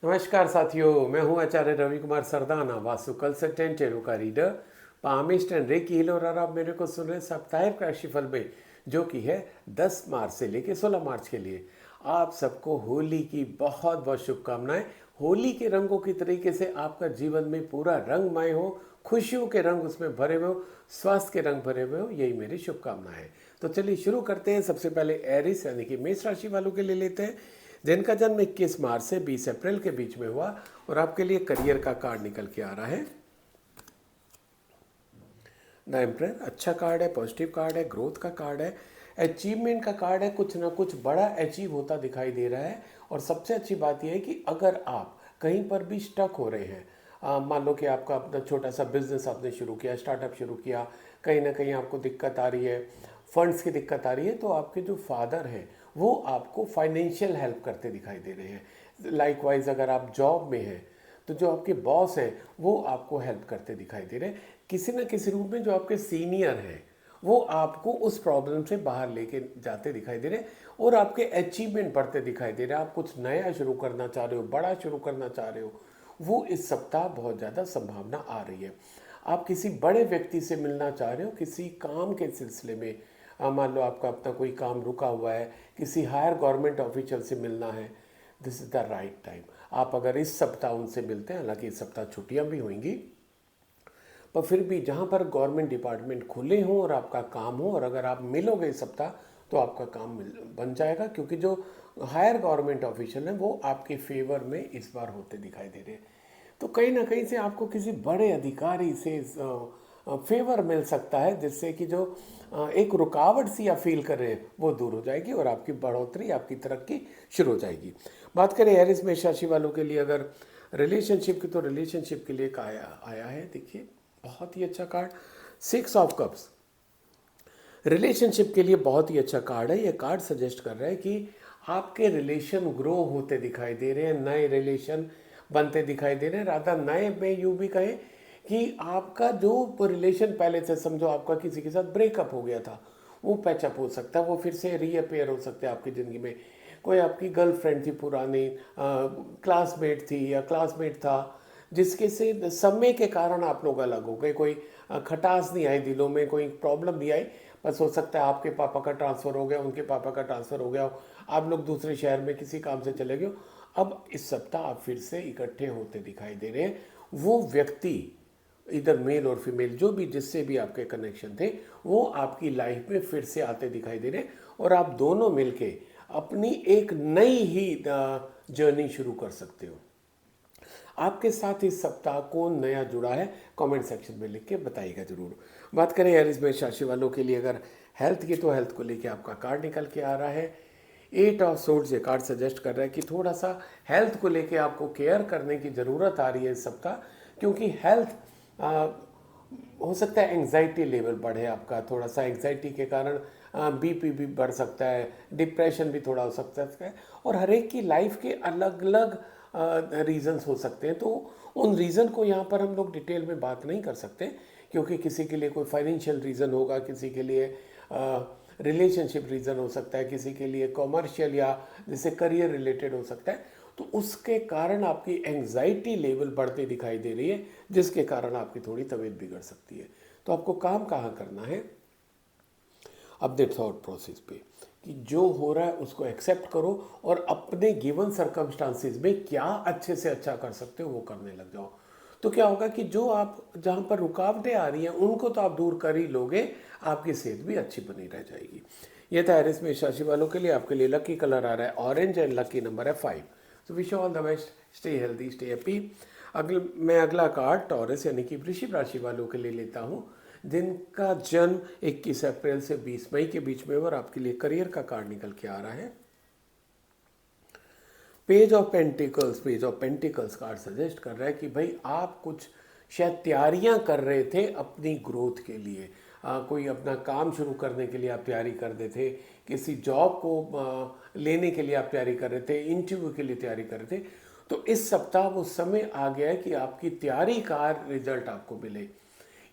नमस्कार साथियों, मैं हूं आचार्य रवि कुमार सरदाना, वास्तु कंसल्टेंट, टेरो का reader, palmist and recce healer. और आप मेरे को सुन रहे हैं साप्ताहिक राशिफल में, जो कि है 10 मार्च से लेकर 16 मार्च के लिए। आप सबको होली की बहुत बहुत शुभकामनाएं। होली के रंगों की तरीके से आपका जीवन में पूरा रंगमय हो, खुशियों के रंग उसमें भरे हुए हो, स्वास्थ्य के रंग भरे हुए हो, यही मेरी शुभकामनाएं हैं। तो चलिए शुरू करते हैं। सबसे पहले एरिस यानी कि मेष राशि वालों के लिए लेते हैं, जिनका जन्म 21 मार्च से 20 अप्रैल के बीच में हुआ। और आपके लिए करियर का कार्ड निकल के आ रहा है द एम्परर। अच्छा कार्ड है, पॉजिटिव कार्ड है, ग्रोथ का कार्ड है, अचीवमेंट का कार्ड है। कुछ ना कुछ बड़ा अचीव होता दिखाई दे रहा है। और सबसे अच्छी बात यह है कि अगर आप कहीं पर भी स्टक हो रहे हैं, मान लो कि आपका अपना छोटा सा बिजनेस आपने शुरू किया, स्टार्टअप शुरू किया, कहीं ना कहीं आपको दिक्कत आ रही है, फंड्स की दिक्कत आ रही है, तो आपके जो फादर हैं वो आपको फाइनेंशियल हेल्प करते दिखाई दे रहे हैं। लाइकवाइज अगर आप जॉब में हैं तो जो आपके बॉस हैं वो आपको हेल्प करते दिखाई दे रहे हैं। किसी न किसी रूप में जो आपके सीनियर हैं वो आपको उस प्रॉब्लम से बाहर लेके जाते दिखाई दे रहे हैं। और आपके अचीवमेंट बढ़ते दिखाई दे रहे हैं। आप कुछ नया शुरू करना चाह रहे हो, बड़ा शुरू करना चाह रहे हो, वो इस सप्ताह बहुत ज़्यादा संभावना आ रही है। आप किसी बड़े व्यक्ति से मिलना चाह रहे हो किसी काम के सिलसिले में। मान लो आपका अपना कोई काम रुका हुआ है, किसी हायर गवर्नमेंट ऑफिशियल से मिलना है, this is the right time. आप अगर इस सप्ताह उनसे मिलते हैं, हालांकि इस सप्ताह छुट्टियां भी होंगी, पर फिर भी जहाँ पर गवर्नमेंट डिपार्टमेंट खुले हों और आपका काम हो, और अगर आप मिलोगे इस सप्ताह तो आपका काम बन जाएगा। क्योंकि जो हायर गवर्नमेंट ऑफिशियल हैं वो आपके फेवर में इस बार होते दिखाई दे रहे हैं। तो कहीं ना कहीं से आपको किसी बड़े अधिकारी से फेवर मिल सकता है, जिससे कि जो एक रुकावट सी आप फील कर रहे हैं वो दूर हो जाएगी और आपकी बढ़ोतरी, आपकी तरक्की शुरू हो जाएगी। बात करें एरिस मेष राशि वालों के लिए अगर रिलेशनशिप की, तो रिलेशनशिप के लिए एक आया है, देखिए बहुत ही अच्छा कार्ड, 6 ऑफ कप्स। रिलेशनशिप के लिए बहुत ही अच्छा कार्ड है। ये कार्ड सजेस्ट कर रहा है कि आपके रिलेशन ग्रो होते दिखाई दे रहे हैं, नए रिलेशन बनते दिखाई दे रहे हैं। राधा नए में यूँ भी कहें कि आपका जो रिलेशन पहले से, समझो आपका किसी के साथ ब्रेकअप हो गया था, वो पैचअप हो सकता है, वो फिर से रीअपेयर हो सकता है आपकी ज़िंदगी में। कोई आपकी गर्लफ्रेंड थी पुरानी, क्लासमेट थी या क्लासमेट था, जिसके से समय के कारण आप लोग अलग हो गए। कोई खटास नहीं आई दिलों में, कोई प्रॉब्लम नहीं आई, बस हो सकता है आपके पापा का ट्रांसफ़र हो गया, उनके पापा का ट्रांसफ़र हो गया हो, आप लोग दूसरे शहर में किसी काम से चले गए हो। अब इस सप्ताह आप फिर से इकट्ठे होते दिखाई दे रहे हैं। वो व्यक्ति, इधर मेल और फीमेल, जो भी जिससे भी आपके कनेक्शन थे, वो आपकी लाइफ में फिर से आते दिखाई दे रहे हैं। और आप दोनों मिलके अपनी एक नई ही जर्नी शुरू कर सकते हो। आपके साथ इस सप्ताह कौन नया जुड़ा है, कमेंट सेक्शन में लिख के बताइएगा जरूर। बात करें एरिस मेष राशि वालों के लिए अगर हेल्थ की, तो हेल्थ को लेके आपका कार्ड निकल के आ रहा है 8 ऑफ सोर्ड्स। ये कार्ड सजेस्ट कर रहा है कि थोड़ा सा हेल्थ को लेके आपको केयर करने की ज़रूरत आ रही है इस सप्ताह। क्योंकि हेल्थ हो सकता है एंग्जाइटी लेवल बढ़े आपका, थोड़ा सा एंग्जाइटी के कारण बीपी भी बढ़ सकता है, डिप्रेशन भी थोड़ा हो सकता है। और हर एक की लाइफ के अलग अलग रीजंस हो सकते हैं। तो उन रीज़न को यहाँ पर हम लोग डिटेल में बात नहीं कर सकते, क्योंकि किसी के लिए कोई फाइनेंशियल रीज़न होगा, किसी के लिए रिलेशनशिप रीज़न हो सकता है, किसी के लिए कॉमर्शियल या जैसे करियर रिलेटेड हो सकता है। तो उसके कारण आपकी एंग्जाइटी लेवल बढ़ती दिखाई दे रही है, जिसके कारण आपकी थोड़ी तबीयत बिगड़ सकती है। तो आपको काम कहाँ करना है, अपने थॉट प्रोसेस पे, कि जो हो रहा है उसको एक्सेप्ट करो और अपने गिवन सर्कमस्टांसिस में क्या अच्छे से अच्छा कर सकते हो वो करने लग जाओ। तो क्या होगा कि जो आप जहाँ पर रुकावटें आ रही हैं उनको तो आप दूर कर ही लोगे, आपकी सेहत भी अच्छी बनी रह जाएगी। ये था एरिस मेष राशि वालों के लिए। आपके लिए लकी कलर आ रहा है ऑरेंज एंड लकी नंबर है 5। तो wish all the best, stay healthy, stay happy. मैं अगला कार्ड टॉरस यानी कि वृश्चिक राशि वालों के लिए लेता हूँ, जिनका जन्म 21 अप्रैल से 20 मई के बीच में। और आपके लिए करियर का कार्ड निकल के आ रहा है page of pentacles. Page of pentacles card suggest कर रहा है कि भाई आप कुछ शायद तैयारियां कर रहे थे अपनी ग्रोथ के लिए। कोई अपना काम शुरू करने के लिए आप तैयारी कर रहे थे, किसी जॉब को लेने के लिए आप तैयारी कर रहे थे, इंटरव्यू के लिए तैयारी कर रहे थे। तो इस सप्ताह वो समय आ गया है कि आपकी तैयारी का रिजल्ट आपको मिले,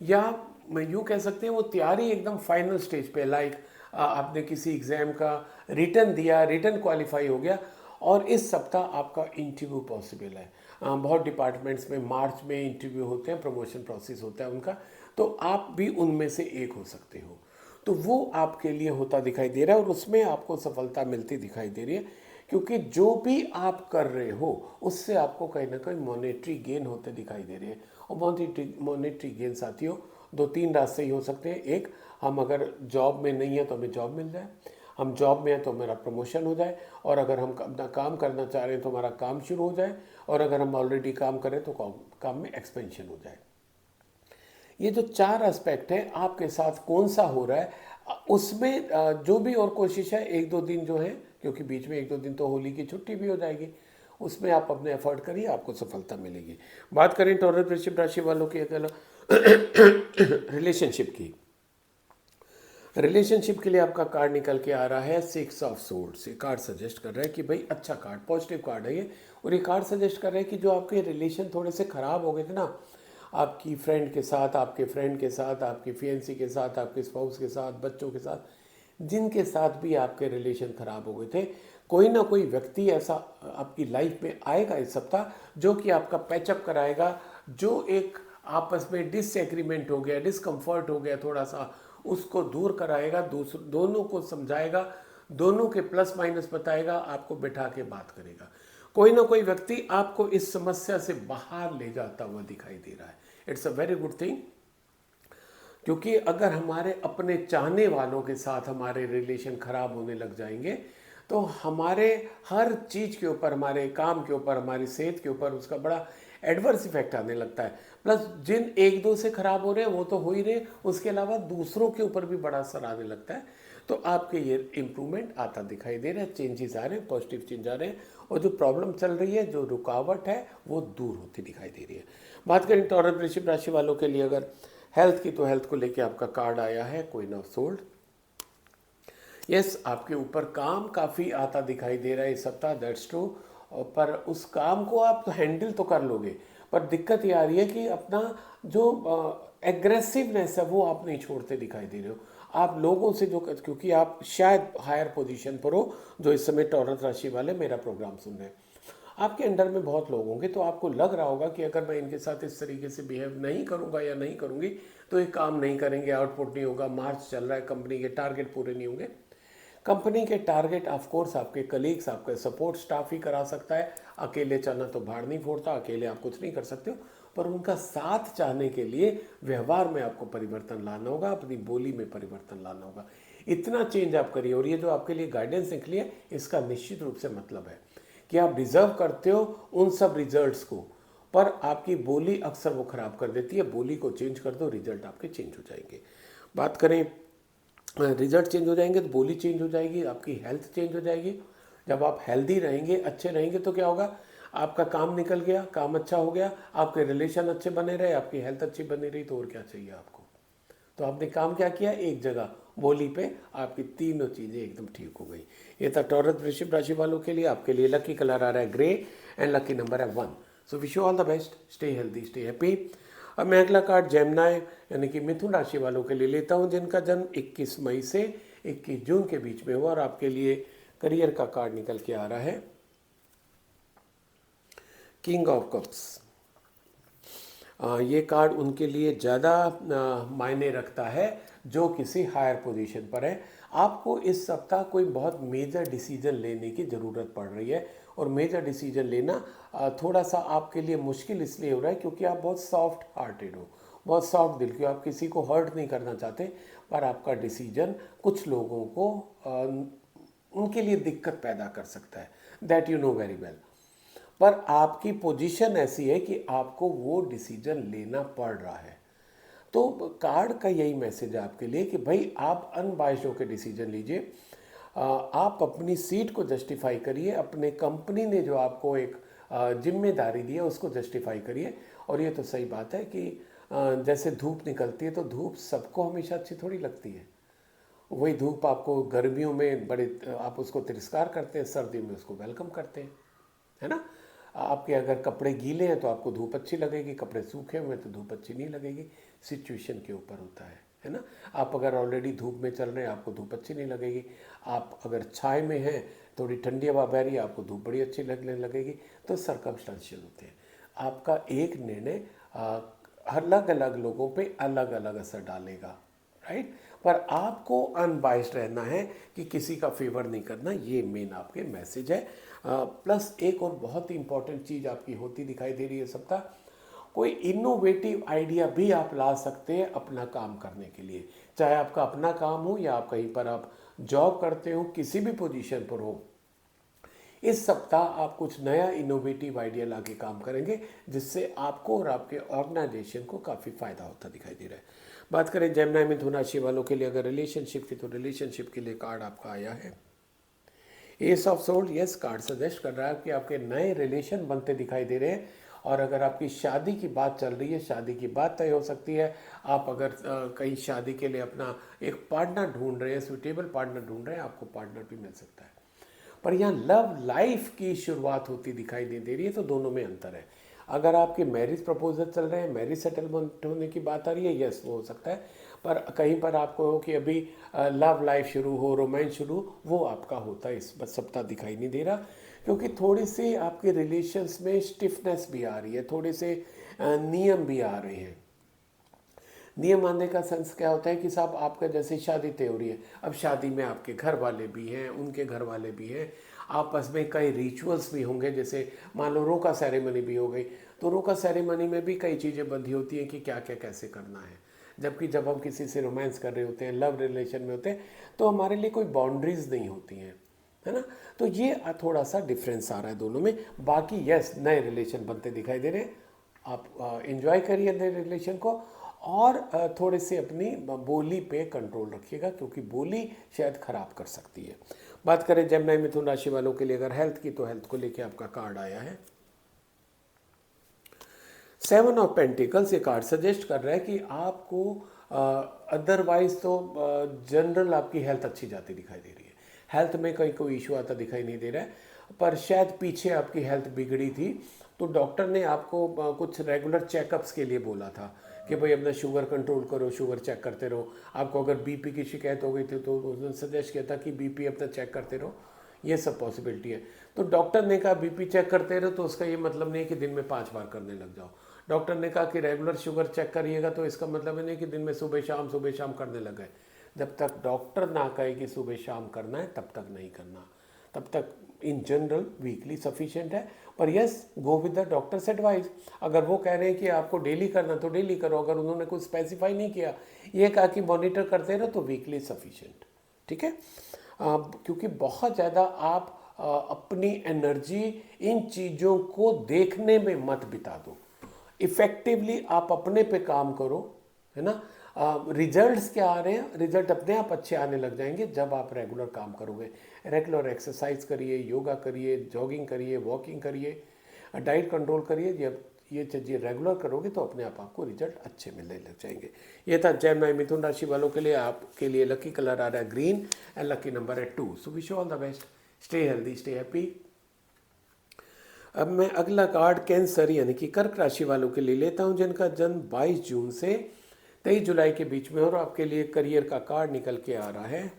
या मैं यूँ कह सकते हैं वो तैयारी एकदम फाइनल स्टेज पे। लाइक आपने किसी एग्ज़ाम का रिटर्न दिया, रिटर्न क्वालिफाई हो गया, और इस सप्ताह आपका इंटरव्यू पॉसिबल है। बहुत डिपार्टमेंट्स में मार्च में इंटरव्यू होते हैं, प्रमोशन प्रोसेस होता है उनका, तो आप भी उनमें से एक हो सकते हो। तो वो आपके लिए होता दिखाई दे रहा है और उसमें आपको सफलता मिलती दिखाई दे रही है, क्योंकि जो भी आप कर रहे हो उससे आपको कहीं ना कहीं मॉनेटरी गेन होते दिखाई दे रहे हैं। और मॉनेटरी गेन साथियों दो तीन रास्ते ही हो सकते हैं। एक, हम अगर जॉब में नहीं है तो हमें जॉब मिल जाए, हम जॉब में हैं तो मेरा प्रमोशन हो जाए, और अगर हम अपना काम करना चाह रहे हैं तो हमारा काम शुरू हो जाए, और अगर हम ऑलरेडी काम करें तो काम में एक्सपेंशन हो जाए। ये जो चार एस्पेक्ट है आपके साथ कौन सा हो रहा है उसमें जो भी और कोशिश है, एक दो दिन जो है, क्योंकि बीच में एक दो दिन तो होली की छुट्टी भी हो जाएगी, उसमें आप अपने एफर्ट करिए, आपको सफलता मिलेगी। बात करें टॉरस वृश्चिक राशि वालों की अगर रिलेशनशिप की, रिलेशनशिप के लिए आपका कार्ड निकल के आ रहा है 6 ऑफ सोर्ड्स। ये कार्ड सजेस्ट कर रहा है कि भाई अच्छा कार्ड, पॉजिटिव कार्ड है ये, और ये कार्ड सजेस्ट कर रहा है कि जो आपके रिलेशन थोड़े से ख़राब हो गए थे ना, आपकी फ्रेंड के साथ, आपके फ्रेंड के साथ, आपकी फियंसी के साथ, आपके स्पाउस के साथ, बच्चों के साथ, जिनके साथ भी आपके रिलेशन ख़राब हो गए थे, कोई ना कोई व्यक्ति ऐसा आपकी लाइफ में आएगा इस सप्ताह जो कि आपका पैचअप कराएगा। जो एक आपस में डिसएग्रीमेंट हो गया, डिसकम्फर्ट हो गया थोड़ा सा, उसको दूर कराएगा, दोनों को समझाएगा, दोनों के प्लस माइनस बताएगा, आपको बैठा के बात करेगा। कोई ना कोई व्यक्ति आपको इस समस्या से बाहर ले जाता हुआ दिखाई दे रहा है। It's a very good thing, क्योंकि अगर हमारे अपने चाहने वालों के साथ हमारे रिलेशन खराब होने लग जाएंगे तो हमारे हर चीज़ के ऊपर, हमारे काम के ऊपर, हमारी सेहत के ऊपर उसका बड़ा एडवर्स इफेक्ट आने लगता है। प्लस जिन एक दो से खराब हो रहे हैं वो तो हो ही रहे, उसके अलावा दूसरों के ऊपर भी बड़ा असर आने लगता है। तो आपके ये इम्प्रूवमेंट आता दिखाई दे रहा है, चेंजेस आ रहे हैं, पॉजिटिव चेंज आ रहे हैं, और जो प्रॉब्लम चल रही है, जो रुकावट है, वो दूर होती दिखाई दे रही है। बात करें टॉरस वृश्चिक राशि वालों के लिए अगर हेल्थ की, तो हेल्थ को लेके आपका कार्ड आया है क्वीन ऑफ सोल्ड। यस, आपके ऊपर काम काफ़ी आता दिखाई दे रहा है इस सप्ताह, दैट्स ट्रू, पर उस काम को आप तो हैंडल तो कर लोगे, पर दिक्कत ये आ रही है कि अपना जो एग्रेसिवनेस है वो आप नहीं छोड़ते दिखाई दे रहे हो। आप लोगों से जो, क्योंकि आप शायद हायर पोजीशन पर हो जो इस समय टॉरस राशि वाले मेरा प्रोग्राम सुन रहे हैं, आपके अंडर में बहुत लोग होंगे, तो आपको लग रहा होगा कि अगर मैं इनके साथ इस तरीके से बिहेव नहीं करूंगा या नहीं करूंगी तो ये काम नहीं करेंगे, आउटपुट नहीं होगा, मार्च चल रहा है, कंपनी के टारगेट पूरे नहीं होंगे। कंपनी के टारगेट ऑफ कोर्स आपके कलीग्स, आपके सपोर्ट स्टाफ ही करा सकता है, अकेले चलना तो भाड़ नहीं फोड़ता, अकेले आप कुछ नहीं कर सकते हो, पर उनका साथ चाहने के लिए व्यवहार में आपको परिवर्तन लाना होगा, अपनी बोली में परिवर्तन लाना होगा। इतना चेंज आप करिए, और ये जो आपके लिए गाइडेंस निकली है इसका निश्चित रूप से मतलब है कि आप डिजर्व करते हो उन सब रिजल्ट्स को, पर आपकी बोली अक्सर वो खराब कर देती है। बोली को चेंज कर दो, रिजल्ट आपके चेंज हो जाएंगे। बात करें रिजल्ट चेंज हो जाएंगे तो बोली चेंज हो जाएगी, आपकी हेल्थ चेंज हो जाएगी। जब आप हेल्दी रहेंगे, अच्छे रहेंगे, तो क्या होगा, आपका काम निकल गया, काम अच्छा हो गया, आपके रिलेशन अच्छे बने रहे, आपकी हेल्थ अच्छी बनी रही, तो और क्या चाहिए आपको। तो आपने काम क्या किया, एक जगह बोली पे आपकी तीनों चीज़ें एकदम ठीक हो गई। ये था टॉरस वृश्चिक राशि वालों के लिए। आपके लिए लकी कलर आ रहा है ग्रे एंड लकी नंबर है 1। So wish you all the best, stay healthy, stay happy. अब मैं अगला कार्ड जेमिनी यानी कि मिथुन राशि वालों के लिए लेता हूं, जिनका जन्म 21 मई से 21 जून के बीच में हुआ, और आपके लिए करियर का कार्ड निकल के आ रहा है किंग ऑफ कप्स। ये कार्ड उनके लिए ज़्यादा मायने रखता है जो किसी हायर पोजीशन पर है। आपको इस सप्ताह कोई बहुत मेजर डिसीजन लेने की ज़रूरत पड़ रही है, और मेजर डिसीजन लेना थोड़ा सा आपके लिए मुश्किल इसलिए हो रहा है क्योंकि आप बहुत सॉफ्ट हार्टेड हो, बहुत सॉफ्ट दिल के हो, आप किसी को हर्ट नहीं करना चाहते, पर आपका डिसीजन कुछ लोगों को उनके लिए दिक्कत पैदा कर सकता है, that you know very well. पर आपकी पोजीशन ऐसी है कि आपको वो डिसीजन लेना पड़ रहा है। तो कार्ड का यही मैसेज है आपके लिए कि भाई आप अनबायस्ड होकर डिसीजन लीजिए, आप अपनी सीट को जस्टिफाई करिए, अपने कंपनी ने जो आपको एक जिम्मेदारी दी है उसको जस्टिफाई करिए। और ये तो सही बात है कि जैसे धूप निकलती है तो धूप सबको हमेशा अच्छी थोड़ी लगती है। वही धूप आपको गर्मियों में बड़े आप उसको तिरस्कार करते हैं, सर्दियों में उसको वेलकम करते हैं, है ना। आपके अगर कपड़े गीले हैं तो आपको धूप अच्छी लगेगी, कपड़े सूखे हुए हैं तो धूप अच्छी नहीं लगेगी। सिचुएशन के ऊपर होता है। है ना। आप अगर ऑलरेडी धूप में चल रहे हैं, आपको धूप अच्छी नहीं लगेगी। आप अगर छाए में हैं, थोड़ी ठंडी हवा बह रही है, आपको धूप बड़ी अच्छी लगने लगेगी। तो सर्कमस्टेंशियल होते हैं। आपका एक निर्णय अलग अलग लोगों पे अलग अलग असर डालेगा, राइट। पर आपको अनबाइस्ड रहना है कि किसी का फेवर नहीं करना, ये मेन आपके मैसेज है। प्लस एक और बहुत ही इंपॉर्टेंट चीज़ आपकी होती दिखाई दे रही है सप्ताह, कोई इनोवेटिव आइडिया भी आप ला सकते हैं अपना काम करने के लिए। चाहे आपका अपना काम हो या आप कहीं पर आप जॉब करते हो, किसी भी पोजीशन पर हो, इस सप्ताह आप कुछ नया इनोवेटिव आइडिया लाके काम करेंगे, जिससे आपको और आपके ऑर्गेनाइजेशन को काफ़ी फायदा होता दिखाई दे रहा है। बात करें जेमिनी मिथुन राशि वालों के लिए अगर रिलेशनशिप की, तो रिलेशनशिप के लिए कार्ड आपका आया है S of sold. Yes, card suggest कर रहा है कि आपके नए रिलेशन बनते दिखाई दे रहे हैं। और अगर आपकी शादी की बात चल रही है, शादी की बात तय हो सकती है। आप अगर कहीं शादी के लिए अपना एक पार्टनर ढूंढ रहे हैं, सुटेबल पार्टनर ढूंढ रहे हैं, आपको पार्टनर भी मिल सकता है। पर यहाँ लव लाइफ की शुरुआत होती दिखाई नहीं दे रही है, तो दोनों में अंतर है। अगर आपके मैरिज प्रपोजल चल रहे हैं, मैरिज सेटलमेंट होने की बात आ रही है, यस वो हो सकता है। पर कहीं पर आपको हो कि अभी लव लाइफ शुरू हो, रोमांस शुरू, वो आपका होता है इस सप्ताह दिखाई नहीं दे रहा। क्योंकि थोड़ी सी आपके रिलेशंस में स्टिफनेस भी आ रही है, थोड़े से नियम भी आ रहे हैं। नियम मानने का सेंस क्या होता है कि साहब आपका जैसे शादी तय हो रही है, अब शादी में आपके घर वाले भी हैं, उनके घर वाले भी हैं, आपस में कई रिचुअल्स भी होंगे। जैसे मान लो रोका सेरेमनी भी हो गई, तो रोका सेरेमनी में भी कई चीज़ें बंधी होती हैं कि क्या क्या कैसे करना है। जबकि जब हम किसी से रोमांस कर रहे होते हैं, लव रिलेशन में होते हैं, तो हमारे लिए कोई बाउंड्रीज नहीं होती हैं, है ना। तो ये थोड़ा सा डिफरेंस आ रहा है दोनों में। बाकी यस, नए रिलेशन बनते दिखाई दे रहे हैं। आप एंजॉय करिए नए रिलेशन को, और थोड़े से अपनी बोली पे कंट्रोल रखिएगा, क्योंकि बोली शायद खराब कर सकती है। बात करें जेमिनी मिथुन राशि वालों के लिए अगर हेल्थ की, तो हेल्थ को लेके आपका कार्ड आया है 7 ऑफ पेंटिकल्स। ये कार्ड सजेस्ट कर रहा है कि आपको अदरवाइज तो जनरल आपकी हेल्थ अच्छी जाती दिखाई दे रही है। हेल्थ में कहीं कोई इशू आता दिखाई नहीं दे रहा है, पर शायद पीछे आपकी हेल्थ बिगड़ी थी, तो डॉक्टर ने आपको कुछ रेगुलर चेकअप्स के लिए बोला था कि भाई अपना शुगर कंट्रोल करो, शुगर चेक करते रहो। आपको अगर बीपी की शिकायत हो गई थी, तो उसने सजेस्ट किया था कि बीपी अपना चेक करते रहो, ये सब पॉसिबिलिटी है। तो डॉक्टर ने कहा बीपी चेक करते रहो, तो उसका ये मतलब नहीं है कि दिन में 5 बार करने लग जाओ। डॉक्टर ने कहा कि रेगुलर शुगर चेक करिएगा, तो इसका मतलब नहीं कि दिन में सुबह शाम करने लग गए। जब तक डॉक्टर ना कहे कि सुबह शाम करना है, तब तक नहीं करना। तब तक इन जनरल वीकली सफिशिएंट है। पर yes, go with the doctors advice. अगर वो कह रहे हैं कि आपको डेली करना, तो डेली करो। अगर उन्होंने कुछ स्पेसिफाई नहीं किया, ये कहा कि मॉनिटर करते रहो, तो वीकली सफिशिएंट, ठीक है। क्योंकि बहुत ज़्यादा आप अपनी एनर्जी इन चीज़ों को देखने में मत बिता दो। इफ़ेक्टिवली आप अपने पे काम करो, है ना। रिजल्ट्स क्या आ रहे हैं, रिजल्ट अपने आप अच्छे आने लग जाएंगे जब आप रेगुलर काम करोगे। रेगुलर एक्सरसाइज करिए, योगा करिए, जॉगिंग करिए, वॉकिंग करिए, डाइट कंट्रोल करिए। जब ये चीज़ें रेगुलर करोगे, तो अपने आप आपको रिजल्ट अच्छे मिलने लग जाएंगे। ये था जेमिनी मिथुन राशि वालों के लिए। आपके लिए लकी कलर आ रहा है ग्रीन एंड लकी नंबर है 2। So wish all the best, stay healthy, stay happy. अब मैं अगला कार्ड कैंसर यानी कि कर्क राशि वालों के लिए लेता हूं, जिनका जन्म 22 जून से 23 जुलाई के बीच में। और आपके लिए करियर का कार्ड निकल के आ रहा है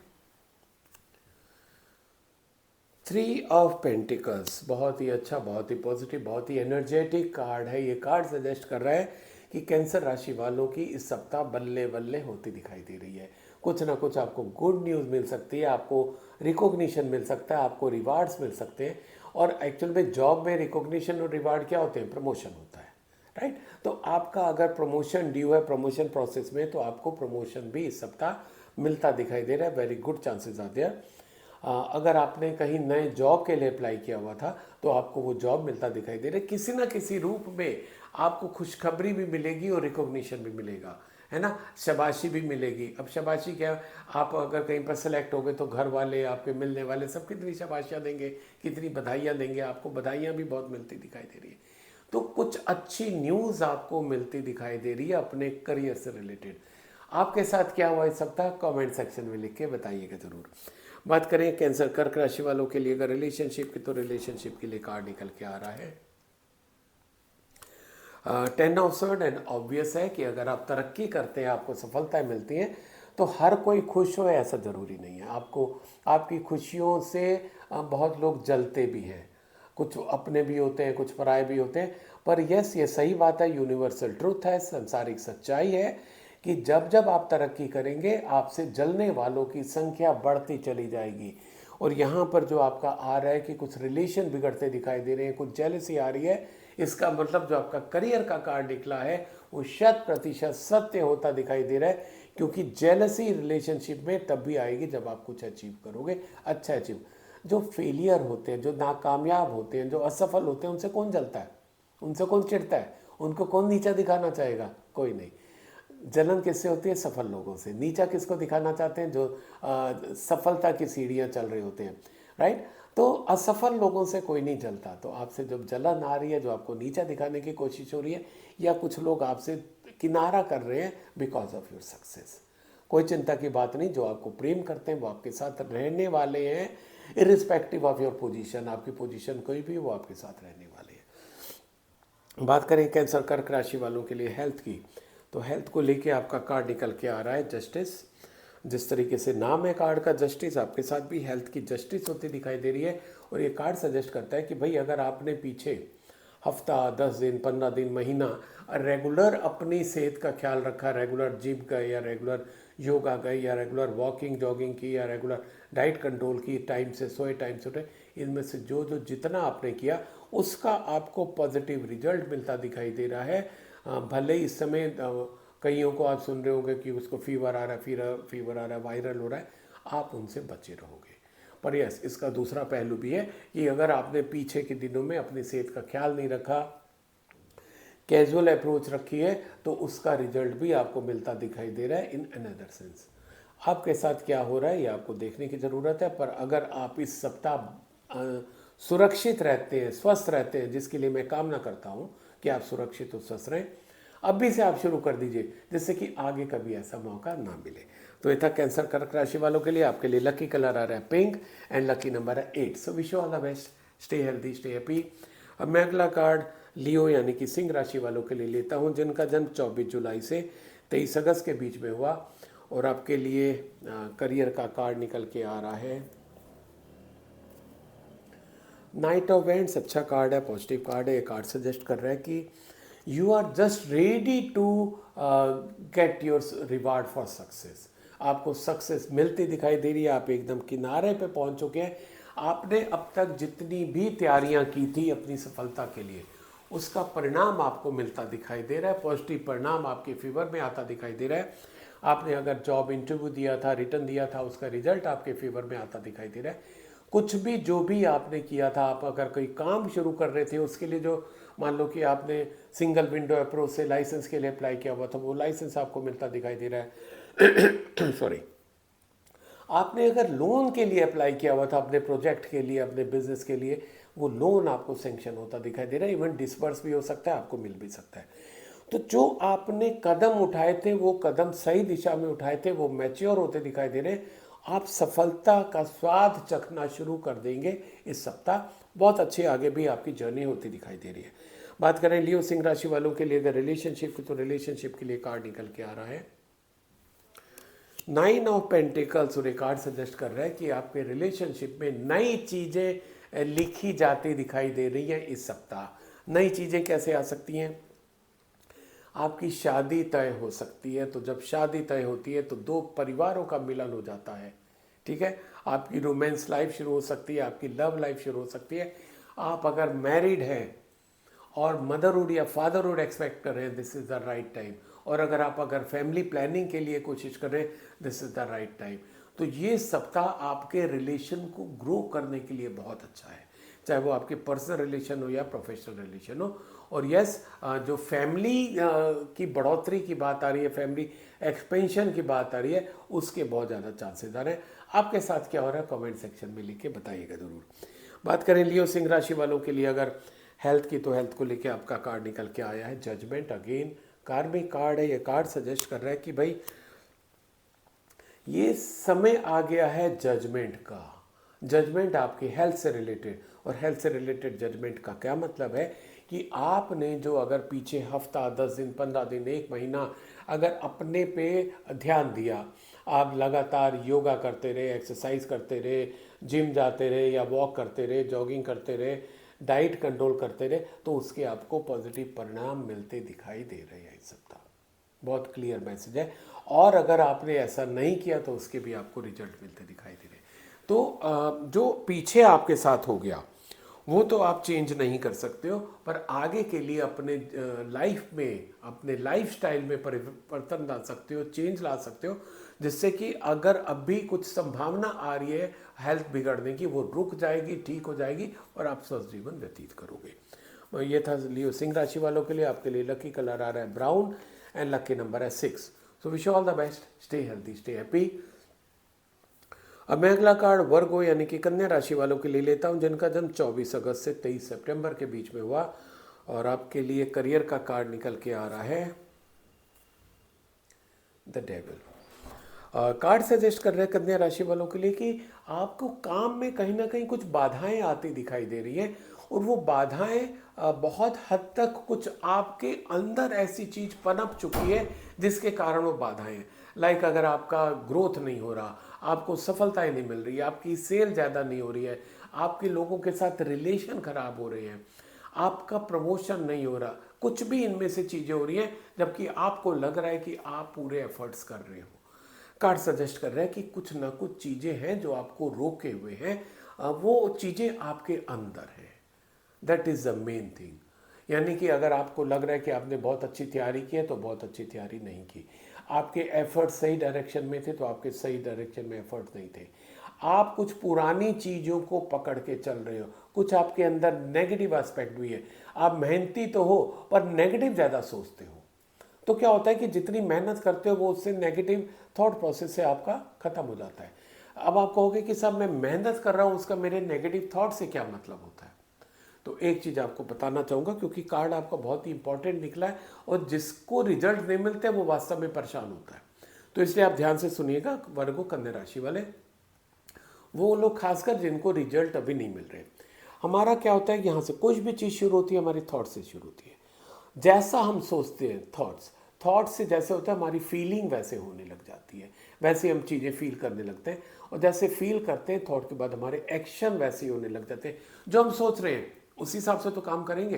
3 ऑफ पेंटिकल्स। बहुत ही अच्छा, बहुत ही पॉजिटिव, बहुत ही एनर्जेटिक कार्ड है। ये कार्ड सजेस्ट कर रहा है कि कैंसर राशि वालों की इस सप्ताह बल्ले बल्ले होती दिखाई दे रही है। कुछ ना कुछ आपको गुड न्यूज़ मिल सकती है, आपको रिकॉग्निशन मिल सकता है, आपको रिवार्ड्स मिल सकते हैं। और एक्चुअल में जॉब में रिकॉग्निशन और रिवार्ड क्या होते हैं, प्रमोशन होता है, राइट। तो आपका अगर प्रमोशन ड्यू है, प्रमोशन प्रोसेस में, तो आपको प्रमोशन भी इस सप्ताह मिलता दिखाई दे रहा है। वेरी गुड चांसेस आते हैं। अगर आपने कहीं नए जॉब के लिए अप्लाई किया हुआ था, तो आपको वो जॉब मिलता दिखाई दे रहा है। किसी ना किसी रूप में आपको खुशखबरी भी मिलेगी और रिकॉग्निशन भी मिलेगा, है ना। शाबाशी भी मिलेगी। अब शाबाशी क्या, आप अगर कहीं पर सेलेक्ट हो गए, तो घर वाले, आपके मिलने वाले सब कितनी शाबाशियाँ देंगे, कितनी बधाइयाँ देंगे। आपको बधाइयाँ भी बहुत मिलती दिखाई दे रही है। तो कुछ अच्छी न्यूज़ आपको मिलती दिखाई दे रही है अपने करियर से रिलेटेड। आपके साथ क्या हुआ इस सप्ताह, कमेंट सेक्शन में लिख के बताइएगा ज़रूर। बात करें कैंसर कर्क राशि वालों के लिए अगर रिलेशनशिप की, तो रिलेशनशिप के लिए कार्ड निकल के आ रहा है 10 ऑफ स्वॉर्ड एंड ऑब्वियस है कि अगर आप तरक्की करते हैं, आपको सफलताएं मिलती हैं, तो हर कोई खुश हो ऐसा ज़रूरी नहीं है। आपको आपकी खुशियों से बहुत लोग जलते भी हैं, कुछ अपने भी होते हैं, कुछ पराये भी होते हैं। पर यस, ये सही बात है, यूनिवर्सल ट्रूथ है, सांसारिक सच्चाई है कि जब जब आप तरक्की करेंगे, आपसे जलने वालों की संख्या बढ़ती चली जाएगी। और यहाँ पर जो आपका आ रहा है कि कुछ रिलेशन बिगड़ते दिखाई दे रहे हैं, कुछ जेलसी आ रही है, इसका मतलब जो आपका करियर का कार्ड निकला है वो 100% सत्य होता दिखाई दे रहा है। क्योंकि जेलसी रिलेशनशिप में तब भी आएगी जब आप कुछ अचीव करोगे, अच्छा अचीव। जो फेलियर होते हैं, जो नाकामयाब होते हैं, जो असफल होते हैं, उनसे कौन जलता है, उनसे कौन चिढ़ता है, उनको कौन नीचा दिखाना चाहेगा, कोई नहीं। जलन किससे होती है, सफल लोगों से। नीचा किसको दिखाना चाहते हैं, जो सफलता की सीढ़ियाँ चल रहे होते हैं, राइट। तो असफल लोगों से कोई नहीं जलता। तो आपसे जब जलन आ रही है, जो आपको नीचा दिखाने की कोशिश हो रही है, या कुछ लोग आपसे किनारा कर रहे हैं बिकॉज ऑफ योर सक्सेस, कोई चिंता की बात नहीं। जो आपको प्रेम करते हैं वो आपके साथ रहने वाले हैं, इरिस्पेक्टिव ऑफ योर पोजीशन। आपकी पोजीशन कोई भी, वो आपके साथ रहने वाले हैं। बात करें कैंसर कर्क राशि वालों के लिए हेल्थ की, तो हेल्थ को लेके आपका कार्ड निकल के आ रहा है जस्टिस। जिस तरीके से नाम है कार्ड का जस्टिस, आपके साथ भी हेल्थ की जस्टिस होती दिखाई दे रही है। और ये कार्ड सजेस्ट करता है कि भाई अगर आपने पीछे हफ्ता, 10 दिन, 15 दिन, महीना रेगुलर अपनी सेहत का ख्याल रखा, रेगुलर जिम गए या रेगुलर योगा गए या रेगुलर वॉकिंग जॉगिंग की या रेगुलर डाइट कंट्रोल की, टाइम से सोए टाइम से उठे, इनमें से जो जो जितना आपने किया उसका आपको पॉजिटिव रिजल्ट मिलता दिखाई दे रहा है। भले ही इस समय कईयों को आप सुन रहे होंगे कि उसको फीवर आ रहा है, फीवर आ रहा है, वायरल हो रहा है, आप उनसे बचे रहोगे। पर यस, इसका दूसरा पहलू भी है कि अगर आपने पीछे के दिनों में अपनी सेहत का ख्याल नहीं रखा, कैजुअल अप्रोच रखी है, तो उसका रिजल्ट भी आपको मिलता दिखाई दे रहा है इन अनदर सेंस। आपके साथ क्या हो रहा है ये आपको देखने की ज़रूरत है। पर अगर आप इस सप्ताह सुरक्षित रहते हैं, स्वस्थ रहते हैं, जिसके लिए मैं कामना करता हूँ कि आप सुरक्षित और स्वस्थ रहें, अभी से आप शुरू कर दीजिए, जिससे कि आगे कभी ऐसा मौका ना मिले। तो ये था कैंसर कर्क राशि वालों के लिए। आपके लिए लकी कलर आ रहा है पिंक एंड लकी नंबर है 8। So wish you all the best, stay healthy, stay happy. अब मैं अगला कार्ड लियो यानी कि सिंह राशि वालों के लिए लेता हूँ, जिनका जन्म 24 जुलाई से 23 अगस्त के बीच में हुआ। और आपके लिए करियर का कार्ड निकल के आ रहा है नाइट ऑफ वेंट्स। अच्छा कार्ड है, पॉजिटिव कार्ड है। ये कार्ड सजेस्ट कर रहा है कि you are just ready to get your reward for success. आपको सक्सेस मिलती दिखाई दे रही है, आप एकदम किनारे पे पहुंच चुके हैं। आपने अब तक जितनी भी तैयारियां की थी अपनी सफलता के लिए, उसका परिणाम आपको मिलता दिखाई दे रहा है, पॉजिटिव परिणाम आपके फेवर में आता दिखाई दे रहा है। आपने अगर जॉब इंटरव्यू दिया था, रिटर्न दिया था, उसका रिजल्ट आपके फेवर में आता दिखाई दे रहा है। कुछ भी जो भी आपने किया था, आप अगर कोई काम शुरू कर रहे थे, उसके लिए जो मान लो कि आपने सिंगल विंडो अप्रोच से लाइसेंस के लिए अप्लाई किया हुआ था, वो लाइसेंस आपको मिलता दिखाई दे रहा है। सॉरी, आपने अगर लोन के लिए अप्लाई किया हुआ था अपने प्रोजेक्ट के लिए, अपने बिजनेस के लिए, वो लोन आपको सेंक्शन होता दिखाई दे रहा है। इवन डिस्पर्स भी हो सकता है, आपको मिल भी सकता है। तो जो आपने कदम उठाए थे, वो कदम सही दिशा में उठाए थे, वो मैच्योर होते दिखाई दे रहे हैं। आप सफलता का स्वाद चखना शुरू कर देंगे इस सप्ताह। बहुत अच्छी आगे भी आपकी जर्नी होती दिखाई दे रही है। बात करें लियो सिंह राशि वालों के लिए अगर रिलेशनशिप की, तो रिलेशनशिप के लिए कार्ड निकल के आ रहा है 9 ऑफ पेंटिकल्स। और एक कार्ड सजेस्ट कर रहा है कि आपके रिलेशनशिप में नई चीज़ें लिखी जाती दिखाई दे रही हैं इस सप्ताह। नई चीज़ें कैसे आ सकती हैं? आपकी शादी तय हो सकती है। तो जब शादी तय होती है तो दो परिवारों का मिलन हो जाता है, ठीक है। आपकी रोमांस लाइफ शुरू हो सकती है, आपकी लव लाइफ शुरू हो सकती है। आप अगर मैरिड हैं और मदरहुड या फादरहुड एक्सपेक्ट कर रहे हैं, this is the right time. और अगर फैमिली प्लानिंग के लिए कोशिश कर रहे हैं, this is the right time. तो ये सप्ताह आपके रिलेशन को ग्रो करने के लिए बहुत अच्छा है, चाहे वो आपके पर्सनल रिलेशन हो या प्रोफेशनल रिलेशन हो। और यस, जो फैमिली की बढ़ोतरी की बात आ रही है, फैमिली एक्सपेंशन की बात आ रही है, उसके बहुत ज़्यादा चांसेस आ रहे हैं। आपके साथ क्या हो रहा है कमेंट सेक्शन में लिख के बताइएगा ज़रूर। बात करें लियो सिंह राशि वालों के लिए अगर हेल्थ की, तो हेल्थ को लेके आपका कार्ड निकल के आया है जजमेंट। अगेन कार्मिक कार्ड है। ये कार्ड सजेस्ट कर रहा है कि भाई ये समय आ गया है जजमेंट का। जजमेंट आपकी हेल्थ से रिलेटेड, और हेल्थ से रिलेटेड जजमेंट का क्या मतलब है कि आपने जो अगर पीछे हफ्ता, 10 दिन, 15 दिन, 1 महीना अगर अपने पे ध्यान दिया, आप लगातार योगा करते रहे, एक्सरसाइज करते रहे, जिम जाते रहे या वॉक करते रहे, जॉगिंग करते रहे, डाइट कंट्रोल करते रहे, तो उसके आपको पॉजिटिव परिणाम मिलते दिखाई दे रहे हैं इस सप्ताह। बहुत क्लियर मैसेज है। और अगर आपने ऐसा नहीं किया तो उसके भी आपको रिजल्ट मिलते दिखाई दे रहे हैं। तो जो पीछे आपके साथ हो गया वो तो आप चेंज नहीं कर सकते हो, पर आगे के लिए अपने लाइफ में, अपने लाइफस्टाइल में परिवर्तन ला सकते हो, चेंज ला सकते हो, जिससे कि अगर अभी कुछ संभावना आ रही है हेल्थ बिगड़ने की, वो रुक जाएगी, ठीक हो जाएगी और आप स्वस्थ जीवन व्यतीत करोगे। ये था लियो सिंह राशि वालों के लिए। आपके लिए लकी कलर आ रहा है ब्राउन एंड लकी नंबर है 6। So wish you all the best, stay healthy, stay happy. अब मैं अगला कार्ड वर्गो यानी कि कन्या राशि वालों के लिए लेता हूं, जिनका जन्म 24 अगस्त से 23 सितंबर के बीच में हुआ, और आपके लिए करियर का कार्ड निकल के आ रहा है द डेविल। कार्ड सजेस्ट कर रहे हैं कन्या राशि वालों के लिए कि आपको काम में कहीं ना कहीं कुछ बाधाएं आती दिखाई दे रही है, और वो बाधाएं बहुत हद तक कुछ आपके अंदर ऐसी चीज पनप चुकी है जिसके कारण वो बाधाएं हैं। लाइक अगर आपका ग्रोथ नहीं हो रहा, आपको सफलताएं नहीं मिल रही है, आपकी सेल ज़्यादा नहीं हो रही है, आपके लोगों के साथ रिलेशन खराब हो रहे हैं, आपका प्रमोशन नहीं हो रहा, कुछ भी इनमें से चीज़ें हो रही हैं जबकि आपको लग रहा है कि आप पूरे एफर्ट्स कर रहे हो। कार्ड सजेस्ट कर रहे हैं कि कुछ ना कुछ चीज़ें हैं जो आपको रोके हुए हैं, वो चीज़ें आपके अंदर हैं। That is the main thing. यानी कि अगर आपको लग रहा है कि आपने बहुत अच्छी तैयारी की है तो बहुत अच्छी तैयारी नहीं की, आपके एफर्ट सही डायरेक्शन में थे तो आपके सही डायरेक्शन में एफर्ट नहीं थे, आप कुछ पुरानी चीज़ों को पकड़ के चल रहे हो, कुछ आपके अंदर नेगेटिव एस्पेक्ट भी है, आप मेहनती तो हो पर नेगेटिव ज़्यादा सोचते हो। तो क्या होता है कि जितनी मेहनत करते हो वो उससे नेगेटिव थॉट प्रोसेस से आपका खत्म हो जाता है। अब आप कहोगे कि साहब मैं मेहनत कर रहा हूँ, उसका मेरे नेगेटिव थॉट से क्या मतलब होता है? तो एक चीज़ आपको बताना चाहूँगा, क्योंकि कार्ड आपका बहुत ही इंपॉर्टेंट निकला है, और जिसको रिजल्ट नहीं मिलते वो वास्तव में परेशान होता है। तो इसलिए आप ध्यान से सुनिएगा वर्गो कन्या राशि वाले, वो लोग खासकर जिनको रिजल्ट अभी नहीं मिल रहे। हमारा क्या होता है कि यहाँ से कुछ भी चीज़ शुरू होती है हमारी थॉट से शुरू होती है। जैसा हम सोचते हैं थॉट्स से जैसे होता है हमारी फीलिंग वैसे होने लग जाती है, वैसे हम चीज़ें फील करने लगते हैं, और जैसे फील करते हैं थॉट के बाद हमारे एक्शन वैसे ही होने लग जाते हैं। जो हम सोच रहे हैं उसी हिसाब से तो काम करेंगे,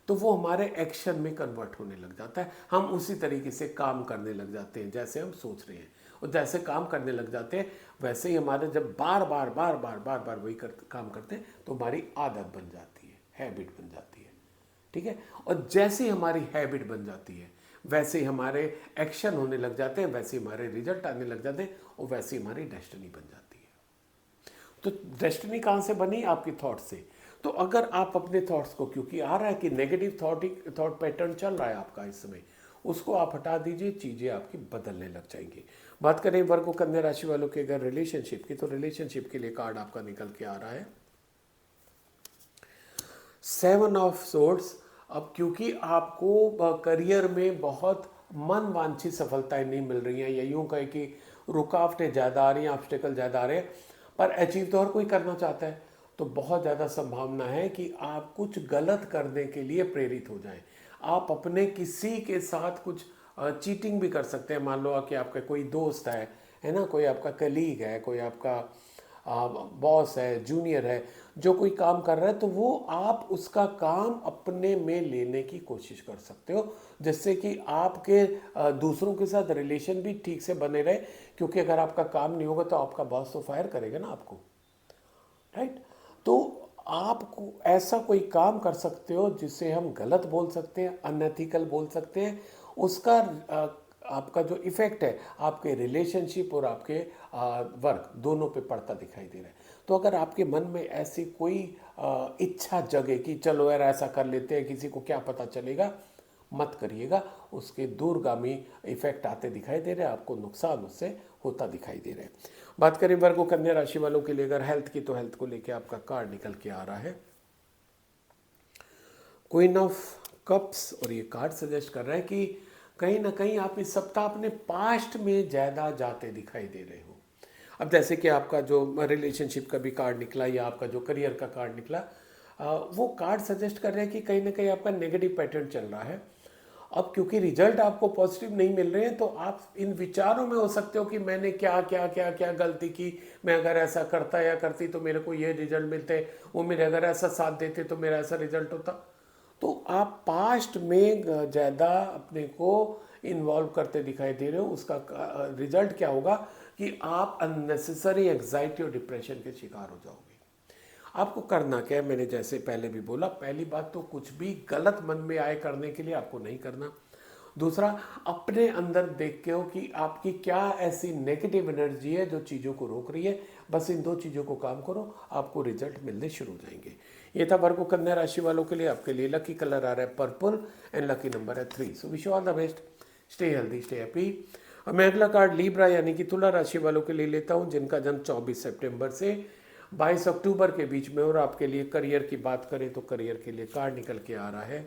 तो वो हमारे एक्शन में कन्वर्ट होने लग जाता है। हम उसी तरीके से काम करने लग जाते हैं जैसे हम सोच रहे हैं, और जैसे काम करने लग जाते हैं वैसे ही हमारे जब बार बार बार बार बार बार वही काम करते हैं तो हमारी आदत बन जाती है, हैबिट बन जाती है। ठीक है, और जैसे ही हमारी हैबिट बन जाती है वैसे ही हमारे एक्शन होने लग जाते हैं, वैसे ही हमारे रिजल्ट आने लग जाते हैं, और वैसे ही हमारी डेस्टिनी बन जाती है। तो डेस्टिनी कहाँ से बनी? आपकी थॉट से। तो अगर आप अपने थॉट्स को, क्योंकि आ रहा है कि नेगेटिव थॉट पैटर्न चल रहा है आपका इस समय, उसको आप हटा दीजिए, चीज़ें आपकी बदलने लग जाएंगी। बात करें वर्ग कन्या राशि वालों के अगर रिलेशनशिप की, तो रिलेशनशिप के लिए कार्ड आपका निकल के आ रहा है 7 ऑफ सोर्ड्स। अब क्योंकि आपको करियर में बहुत मन वांछित सफलताएं नहीं मिल रही हैं, या यूं कहें कि रुकावटें ज़्यादा आ रही हैं, ऑब्स्टेकल ज़्यादा आ रहे हैं, पर अचीव तो हर कोई करना चाहता है, तो बहुत ज़्यादा संभावना है कि आप कुछ गलत करने के लिए प्रेरित हो जाएं। आप अपने किसी के साथ कुछ चीटिंग भी कर सकते हैं। मान लो कि आपका कोई दोस्त है ना, कोई आपका कलीग है, कोई आपका बॉस है, जूनियर है, जो कोई काम कर रहा है, तो वो आप उसका काम अपने में लेने की कोशिश कर सकते हो, जिससे कि आपके दूसरों के साथ रिलेशन भी ठीक से बने रहे। क्योंकि अगर आपका काम नहीं होगा तो आपका बॉस तो फायर करेगा ना आपको, राइट? तो आपको ऐसा कोई काम कर सकते हो जिससे हम गलत बोल सकते हैं, अनएथिकल बोल सकते हैं, उसका आपका जो इफेक्ट है आपके रिलेशनशिप और आपके वर्क दोनों पे पड़ता दिखाई दे रहा है। तो अगर आपके मन में ऐसी कोई इच्छा जगे कि चलो यार ऐसा कर लेते हैं, किसी को क्या पता चलेगा, मत करिएगा। उसके दूरगामी इफेक्ट आते दिखाई दे रहे हैं, आपको नुकसान उससे होता दिखाई दे रहा है। बात करें वर्ग कन्या राशि वालों के लिए अगर हेल्थ की, तो हेल्थ को लेकर आपका कार्ड निकल के आ रहा है क्वीन ऑफ कप्स, और ये कार्ड सजेस्ट कर रहा है कि कहीं ना कहीं आप इस सप्ताह अपने पास्ट में ज़्यादा जाते दिखाई दे रहे हो। अब जैसे कि आपका जो रिलेशनशिप का भी कार्ड निकला या आपका जो करियर का कार्ड निकला, वो कार्ड सजेस्ट कर रहे हैं कि कहीं ना कहीं आपका नेगेटिव पैटर्न चल रहा है। अब क्योंकि रिजल्ट आपको पॉजिटिव नहीं मिल रहे हैं, तो आप इन विचारों में हो सकते हो कि मैंने क्या क्या क्या क्या गलती की, मैं अगर ऐसा करता या करती तो मेरे को ये रिजल्ट मिलते, वो मेरे अगर ऐसा साथ देते तो मेरा ऐसा रिजल्ट होता। तो आप पास्ट में ज़्यादा अपने को इन्वॉल्व करते दिखाई दे रहे हो। उसका रिजल्ट क्या होगा कि आप अननेसेसरी एंग्जाइटी और डिप्रेशन के शिकार हो जाओगे। आपको करना क्या है, मैंने जैसे पहले भी बोला, पहली बात तो कुछ भी गलत मन में आए करने के लिए आपको नहीं करना। दूसरा, अपने अंदर देख के हो कि आपकी क्या ऐसी नेगेटिव एनर्जी है जो चीज़ों को रोक रही है। बस इन दो चीज़ों को काम करो, आपको रिजल्ट मिलने शुरू हो जाएंगे। ये था वर्गो कन्या राशि वालों के लिए। आपके लिए लकी कलर आ रहा है पर्पल एंड लकी नंबर है 3। So wish you all the best, stay healthy, stay happy. अब मैं अगला कार्ड लीब्रा यानी कि तुला राशि वालों के लिए लेता हूँ, जिनका जन्म 24 सितंबर से 22 अक्टूबर के बीच में। और आपके लिए करियर की बात करें तो करियर के लिए कार्ड निकल के आ रहा है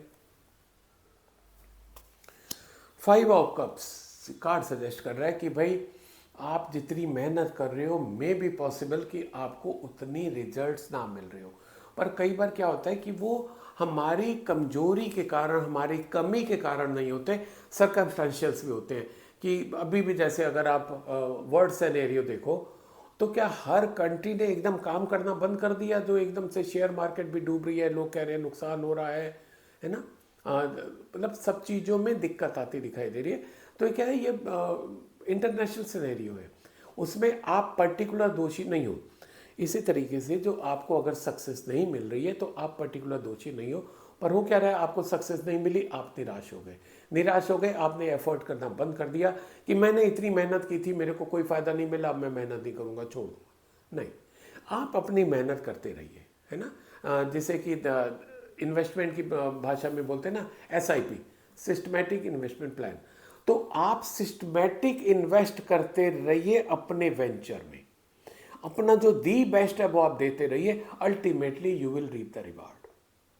5 ऑफ कप्स। कार्ड सजेस्ट कर रहा है कि भाई आप जितनी मेहनत कर रहे हो मे बी पॉसिबल कि आपको उतनी रिजल्ट्स ना मिल रहे हो, पर कई बार क्या होता है कि वो हमारी कमजोरी के कारण, हमारी कमी के कारण नहीं होते, सर्कमस्टेंशियल्स भी होते हैं। कि अभी भी जैसे अगर आप वर्ल्ड सिनेरियो देखो, तो क्या हर कंट्री ने एकदम काम करना बंद कर दिया जो एकदम से शेयर मार्केट भी डूब रही है, लोग कह रहे हैं नुकसान हो रहा है ना। मतलब सब चीज़ों में दिक्कत आती दिखाई दे रही है। तो क्या है, ये इंटरनेशनल सिनेरियो है, उसमें आप पर्टिकुलर दोषी नहीं हो। इसी तरीके से जो आपको अगर सक्सेस नहीं मिल रही है तो आप पर्टिकुलर दोषी नहीं हो, पर वो क्या रहा है, आपको सक्सेस नहीं मिली, आप निराश हो गए। निराश हो गए, आपने एफर्ट करना बंद कर दिया कि मैंने इतनी मेहनत की थी, मेरे को कोई फ़ायदा नहीं मिला, अब मैं मेहनत नहीं करूँगा, छोड़ दूँगा। नहीं, आप अपनी मेहनत करते रहिए, है ना। जैसे कि इन्वेस्टमेंट की भाषा में बोलते हैं ना, SIP, सिस्टमैटिक इन्वेस्टमेंट प्लान। तो आप सिस्टमैटिक इन्वेस्ट करते रहिए अपने वेंचर में, अपना जो दी बेस्ट है वो आप देते रहिए, ultimately you will reap the reward.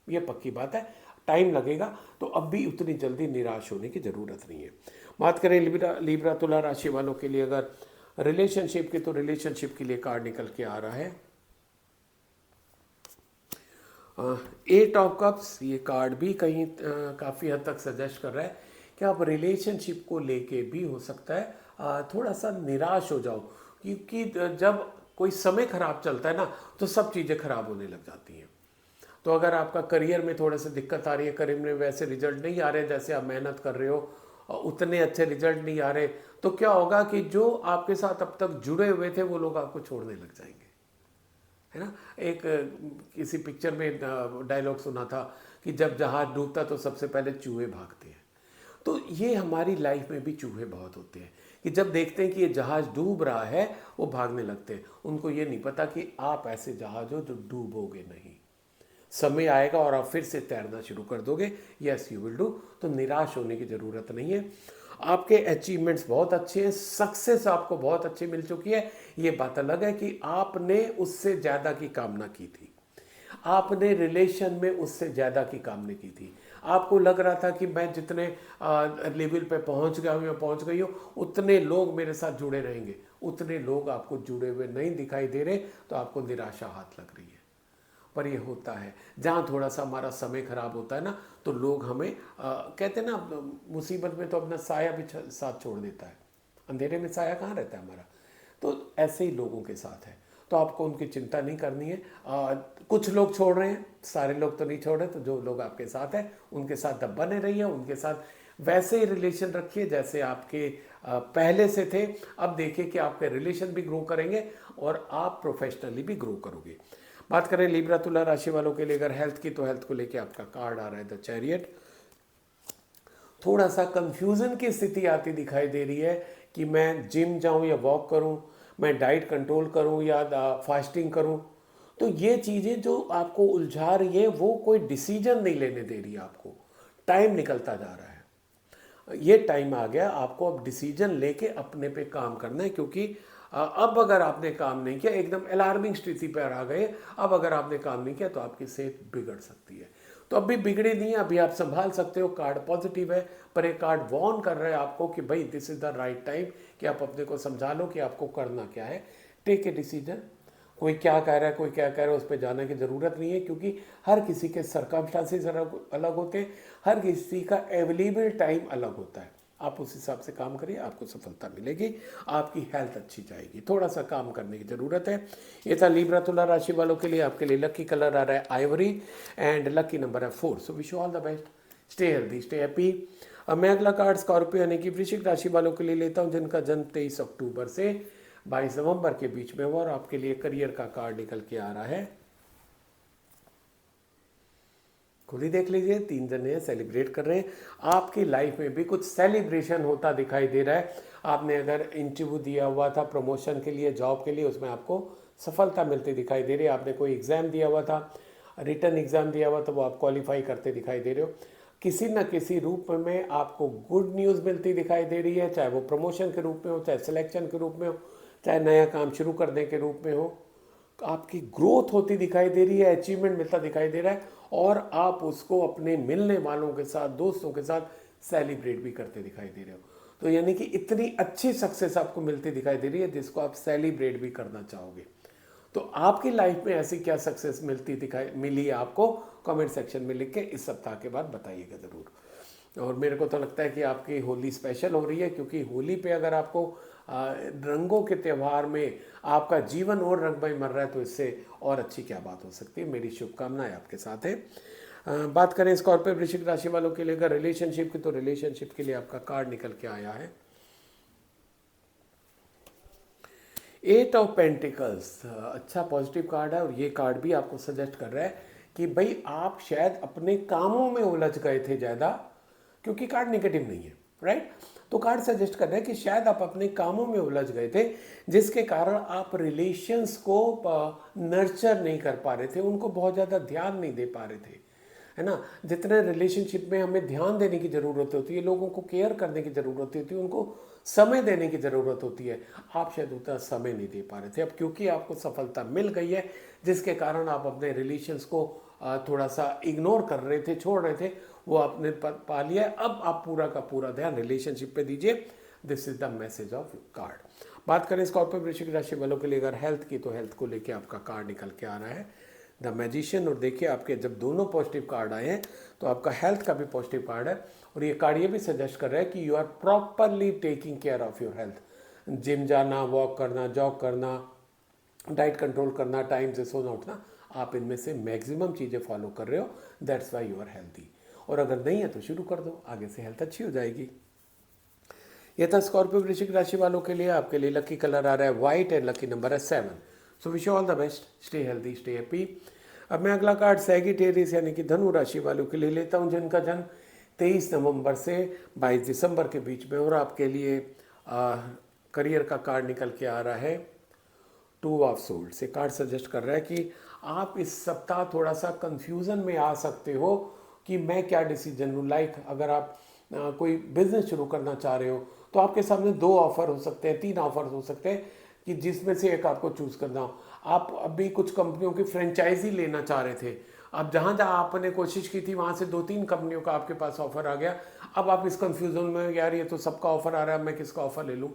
ये पक्की बात है, टाइम लगेगा, तो अब भी उतनी जल्दी निराश होने की ज़रूरत नहीं है। बात करें लीब्रा तुला राशि वालों के लिए अगर रिलेशनशिप की, तो रिलेशनशिप के लिए कार्ड निकल के आ रहा है 8 ऑफ कप्स। ये कार्ड भी कहीं काफ़ी हद तक सजेस्ट कर रहा है कि आप रिलेशनशिप को लेके भी हो सकता है थोड़ा सा निराश हो जाओ, क्योंकि जब कोई समय खराब चलता है ना, तो सब चीज़ें खराब होने लग जाती हैं। तो अगर आपका करियर में थोड़ा सा दिक्कत आ रही है, करियर में वैसे रिजल्ट नहीं आ रहे जैसे आप मेहनत कर रहे हो, उतने अच्छे रिजल्ट नहीं आ रहे, तो क्या होगा कि जो आपके साथ अब तक जुड़े हुए थे वो लोग आपको छोड़ने लग जाएंगे, है ना। एक किसी पिक्चर में डायलॉग सुना था कि जब जहाज डूबता तो सबसे पहले चूहे भागते हैं। तो ये हमारी लाइफ में भी चूहे बहुत होते हैं कि जब देखते हैं कि ये जहाज डूब रहा है वो भागने लगते हैं। उनको ये नहीं पता कि आप ऐसे जहाज हो जो डूबोगे नहीं, समय आएगा और आप फिर से तैरना शुरू कर दोगे। Yes you will do. तो निराश होने की ज़रूरत नहीं है। आपके अचीवमेंट्स बहुत अच्छे हैं, सक्सेस आपको बहुत अच्छी मिल चुकी है। ये बात अलग है कि आपने उससे ज़्यादा की कामना की थी, आपने रिलेशन में उससे ज़्यादा की कामना की थी। आपको लग रहा था कि मैं जितने लेवल पे पहुंच गया हूँ या पहुंच गई हूँ, उतने लोग मेरे साथ जुड़े रहेंगे, उतने लोग आपको जुड़े हुए नहीं दिखाई दे रहे, तो आपको निराशा हाथ लग रही है। पर ये होता है, जहाँ थोड़ा सा हमारा समय खराब होता है ना, तो लोग हमें कहते हैं ना, मुसीबत में तो अपना साया भी साथ छोड़ देता है, अंधेरे में साया कहाँ रहता है हमारा। तो ऐसे ही लोगों के साथ है, तो आपको उनकी चिंता नहीं करनी है। कुछ लोग छोड़ रहे हैं, सारे लोग तो नहीं छोड़ रहे, तो जो लोग आपके साथ हैं उनके साथ अब बने रहिए, उनके साथ वैसे ही रिलेशन रखिए जैसे आपके पहले से थे। अब देखिए कि आपके रिलेशन भी ग्रो करेंगे और आप प्रोफेशनली भी ग्रो करोगे। बात करें लीब्रा तुला राशि वालों के लिए अगर हेल्थ की, तो हेल्थ को लेके आपका कार्ड आ रहा है द चैरियट। थोड़ा सा कंफ्यूजन की स्थिति आती दिखाई दे रही है कि मैं जिम जाऊं या वॉक करूं, मैं डाइट कंट्रोल करूं या फास्टिंग करूं। तो ये चीज़ें जो आपको उलझा रही है वो कोई डिसीजन नहीं लेने दे रही है आपको। टाइम निकलता जा रहा है, ये टाइम आ गया आपको अब डिसीजन लेके अपने पे काम करना है। क्योंकि अब अगर आपने काम नहीं किया, एकदम अलार्मिंग स्थिति पर आ गए, अब अगर आपने काम नहीं किया तो आपकी सेहत बिगड़ सकती है। तो अभी बिगड़ी नहीं है, अभी आप संभाल सकते हो। कार्ड पॉजिटिव है, पर एक कार्ड वार्न कर रहा है आपको कि भाई this is the right time कि आप अपने को समझा लो कि आपको करना क्या है। Take a decision. कोई क्या कह रहा है, कोई क्या कह रहा है, उस पर जाने की ज़रूरत नहीं है, क्योंकि हर किसी के सर्कमस्टांसेस अलग होते हैं, हर किसी का अवेलेबल टाइम अलग होता है। आप उस हिसाब से काम करिए, आपको सफलता मिलेगी, आपकी हेल्थ अच्छी जाएगी। थोड़ा सा काम करने की ज़रूरत है। ये था लिब्रा तुला राशि वालों के लिए। आपके लिए लकी कलर आ रहा है आइवरी एंड लकी नंबर है 4। So wish you all the best, stay healthy, stay happy. अब मैं अगला कार्ड स्कॉर्पियो यानी कि वृश्चिक राशि वालों के लिए लेता हूं, जिनका जन्म 23 अक्टूबर से 22 नवंबर के बीच में हुआ, और आपके लिए करियर का कार्ड निकल के आ रहा है। खुद ही देख लीजिए, 3 जने सेलिब्रेट कर रहे हैं। आपकी लाइफ में भी कुछ सेलिब्रेशन होता दिखाई दे रहा है। आपने अगर इंटरव्यू दिया हुआ था प्रमोशन के लिए, जॉब के लिए, उसमें आपको सफलता मिलती दिखाई दे रही है। आपने कोई एग्ज़ाम दिया हुआ था, रिटर्न एग्ज़ाम दिया हुआ था, वो आप क्वालिफाई करते दिखाई दे रहे हो। किसी न किसी रूप में आपको गुड न्यूज़ मिलती दिखाई दे रही है, चाहे वो प्रमोशन के रूप में हो, चाहे सिलेक्शन के रूप में हो, चाहे नया काम शुरू करने के रूप में हो। आपकी ग्रोथ होती दिखाई दे रही है, अचीवमेंट मिलता दिखाई दे रहा है, और आप उसको अपने मिलने वालों के साथ, दोस्तों के साथ सेलिब्रेट भी करते दिखाई दे रहे हो। तो यानी कि इतनी अच्छी सक्सेस आपको मिलती दिखाई दे रही है जिसको आप सेलिब्रेट भी करना चाहोगे। तो आपकी लाइफ में ऐसी क्या सक्सेस मिली है आपको, कमेंट सेक्शन में लिख के इस सप्ताह के बाद बताइएगा ज़रूर। और मेरे को तो लगता है कि आपकी होली स्पेशल हो रही है, क्योंकि होली पे अगर आपको रंगों के त्यौहार में आपका जीवन और रंगमय मर रहा है, तो इससे और अच्छी क्या बात हो सकती है। मेरी शुभकामनाएं आपके साथ है। बात करें स्कॉर्पियो वृश्चिक राशि वालों के लिए अगर रिलेशनशिप की, तो रिलेशनशिप के लिए आपका कार्ड निकल के आया है 8 ऑफ पेंटिकल्स। अच्छा पॉजिटिव कार्ड है, और ये कार्ड भी आपको सजेस्ट कर रहा है कि भाई आप शायद अपने कामों में उलझ गए थे ज़्यादा, क्योंकि कार्ड नेगेटिव नहीं है, राइट। तो कार्ड सजेस्ट कर रहा है कि शायद आप अपने कामों में उलझ गए थे, जिसके कारण आप रिलेशंस को नर्चर नहीं कर पा रहे थे, उनको बहुत ज़्यादा ध्यान नहीं दे पा रहे थे, है ना। जितने रिलेशनशिप में हमें ध्यान देने की ज़रूरत होती है, लोगों को केयर करने की ज़रूरत होती है, उनको समय देने की ज़रूरत होती है, आप शायद उतना समय नहीं दे पा रहे थे। अब क्योंकि आपको सफलता मिल गई है, जिसके कारण आप अपने रिलेशंस को थोड़ा सा इग्नोर कर रहे थे, छोड़ रहे थे, वो आपने पा लिया है। अब आप पूरा का पूरा ध्यान रिलेशनशिप पे दीजिए। This is the message of card. बात करें स्कॉर्पियो वृश्चिक राशि वालों के लिए अगर हेल्थ की, तो हेल्थ को लेके आपका कार्ड निकल के आ रहा है द मैजिशियन। और देखिए आपके जब दोनों पॉजिटिव कार्ड आए हैं, तो आपका हेल्थ का भी पॉजिटिव कार्ड है, और ये कार्ड ये भी सजेस्ट कर रहा है कि you are properly taking care of your health. Gym जाना, वॉक करना, जॉग करना, डाइट कंट्रोल करना, टाइम से सोना उठना, आप इनमें से मैक्सिमम चीज़ें फॉलो कर रहे हो, that's why you are healthy. और अगर नहीं है तो शुरू कर दो, आगे से हेल्थ अच्छी हो जाएगी। ये था स्कॉर्पियो वृश्चिक राशि वालों के लिए। आपके लिए लकी कलर आ रहा है वाइट एंड लकी नंबर है 7। So wish you all the best, stay healthy, stay happy. अब मैं अगला कार्ड सैगिटेरियस यानी कि धनु राशि वालों के लिए लेता हूं, जिनका जन्म 23 नवंबर से 22 दिसंबर के बीच में, और आपके लिए करियर का कार्ड निकल के आ रहा है 2 ऑफ सोल्ड्स। ये कार्ड सजेस्ट कर रहा है कि आप इस सप्ताह थोड़ा सा कंफ्यूजन में आ सकते हो कि मैं क्या डिसीजन लूँ। लाइक अगर आप कोई बिजनेस शुरू करना चाह रहे हो, तो आपके सामने 2 ऑफर हो सकते हैं, 3 ऑफर हो सकते हैं, कि जिसमें से एक आपको चूज़ करना हो। आप अभी कुछ कंपनियों की फ्रेंचाइजी लेना चाह रहे थे, अब जहाँ जहाँ आपने कोशिश की थी वहाँ से 2-3 कंपनियों का आपके पास ऑफर आ गया। अब आप इस कंफ्यूजन में, यार ये तो सबका ऑफर आ रहा है, मैं किसका ऑफर ले लूँ।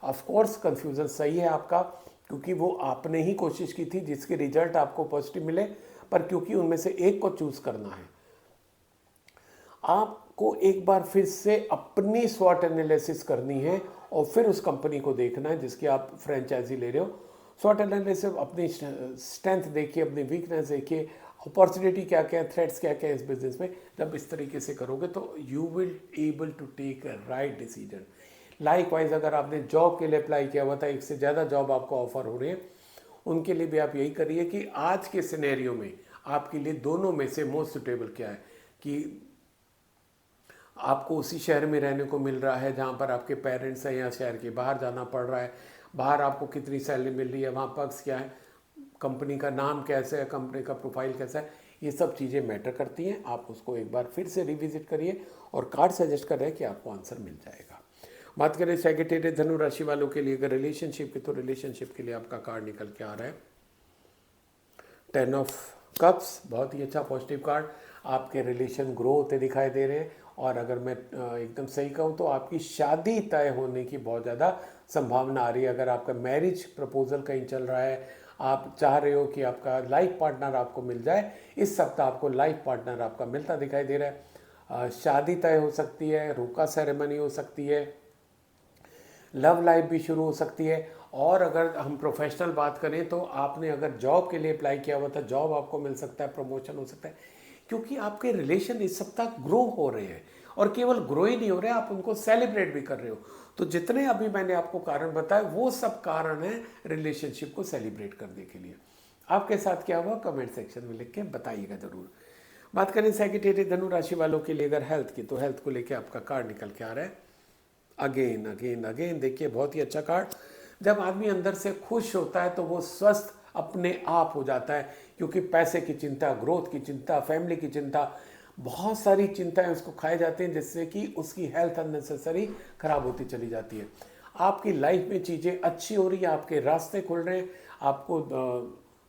ऑफ कोर्स कंफ्यूजन सही है आपका, क्योंकि वो आपने ही कोशिश की थी जिसके रिजल्ट आपको पॉजिटिव मिले, पर क्योंकि उनमें से एक को चूज़ करना है, आपको एक बार फिर से अपनी स्वॉट एनालिसिस करनी है, और फिर उस कंपनी को देखना है जिसकी आप फ्रेंचाइजी ले रहे हो। स्वॉट एनालिसिस, अपनी स्ट्रेंथ देखिए, अपनी वीकनेस देखिए, अपॉर्चुनिटी क्या क्या है, थ्रेट्स क्या क्या है इस बिजनेस में। जब इस तरीके से करोगे तो you will able to take a right decision. Likewise अगर आपने जॉब के लिए अप्लाई किया हुआ था, एक से ज़्यादा जॉब आपको ऑफर हो रहे हैं, उनके लिए भी आप यही करिए कि आज के सिनेरियो में आपके लिए दोनों में से मोस्ट सुटेबल क्या है, कि आपको उसी शहर में रहने को मिल रहा है जहाँ पर आपके पेरेंट्स हैं, या शहर के बाहर जाना पड़ रहा है, बाहर आपको कितनी सैलरी मिल रही है, वहाँ पर्क्स क्या है, कंपनी का नाम कैसे है, कंपनी का प्रोफाइल कैसा है, ये सब चीज़ें मैटर करती हैं। आप उसको एक बार फिर से रिविजिट करिए, और कार्ड सजेस्ट कर रहे हैं कि आपको आंसर मिल जाएगा। बात करें सैगिटेरियस धनु राशि वालों के लिए अगर रिलेशनशिप की, तो रिलेशनशिप के लिए आपका कार्ड निकल के आ रहा है 10 ऑफ कप्स। बहुत ही अच्छा पॉजिटिव कार्ड। आपके रिलेशन ग्रो होते दिखाई दे रहे हैं। और अगर मैं एकदम सही कहूँ तो आपकी शादी तय होने की बहुत ज़्यादा संभावना आ रही है। अगर आपका मैरिज प्रपोजल कहीं चल रहा है, आप चाह रहे हो कि आपका लाइफ पार्टनर आपको मिल जाए, इस सप्ताह आपको लाइफ पार्टनर आपका मिलता दिखाई दे रहा है। शादी तय हो सकती है, रोका सेरेमनी हो सकती है, लव लाइफ भी शुरू हो सकती है। और अगर हम प्रोफेशनल बात करें तो आपने अगर जॉब के लिए अप्लाई किया हुआ था, जॉब आपको मिल सकता है, प्रमोशन हो सकता है, क्योंकि आपके रिलेशन इस सप्ताह ग्रो हो रहे हैं। और केवल ग्रो ही नहीं हो रहे, आप उनको सेलिब्रेट भी कर रहे हो। तो जितने अभी मैंने आपको कारण बताए वो सब कारण है रिलेशनशिप को सेलिब्रेट करने के लिए। आपके साथ क्या हुआ कमेंट सेक्शन में लिख के बताइएगा जरूर। बात करें सेक्रेटरी धनु राशि वालों के लिए अगर हेल्थ की, तो हेल्थ को लेके आपका कार्ड निकल के आ रहा है अगेन अगेन अगेन। देखिए बहुत ही अच्छा कार्ड। जब आदमी अंदर से खुश होता है तो वो स्वस्थ अपने आप हो जाता है, क्योंकि पैसे की चिंता, ग्रोथ की चिंता, फैमिली की चिंता, बहुत सारी चिंताएं उसको खाए जाती हैं, जिससे कि उसकी हेल्थ अननेसेसरी खराब होती चली जाती है। आपकी लाइफ में चीज़ें अच्छी हो रही है, आपके रास्ते खुल रहे हैं, आपको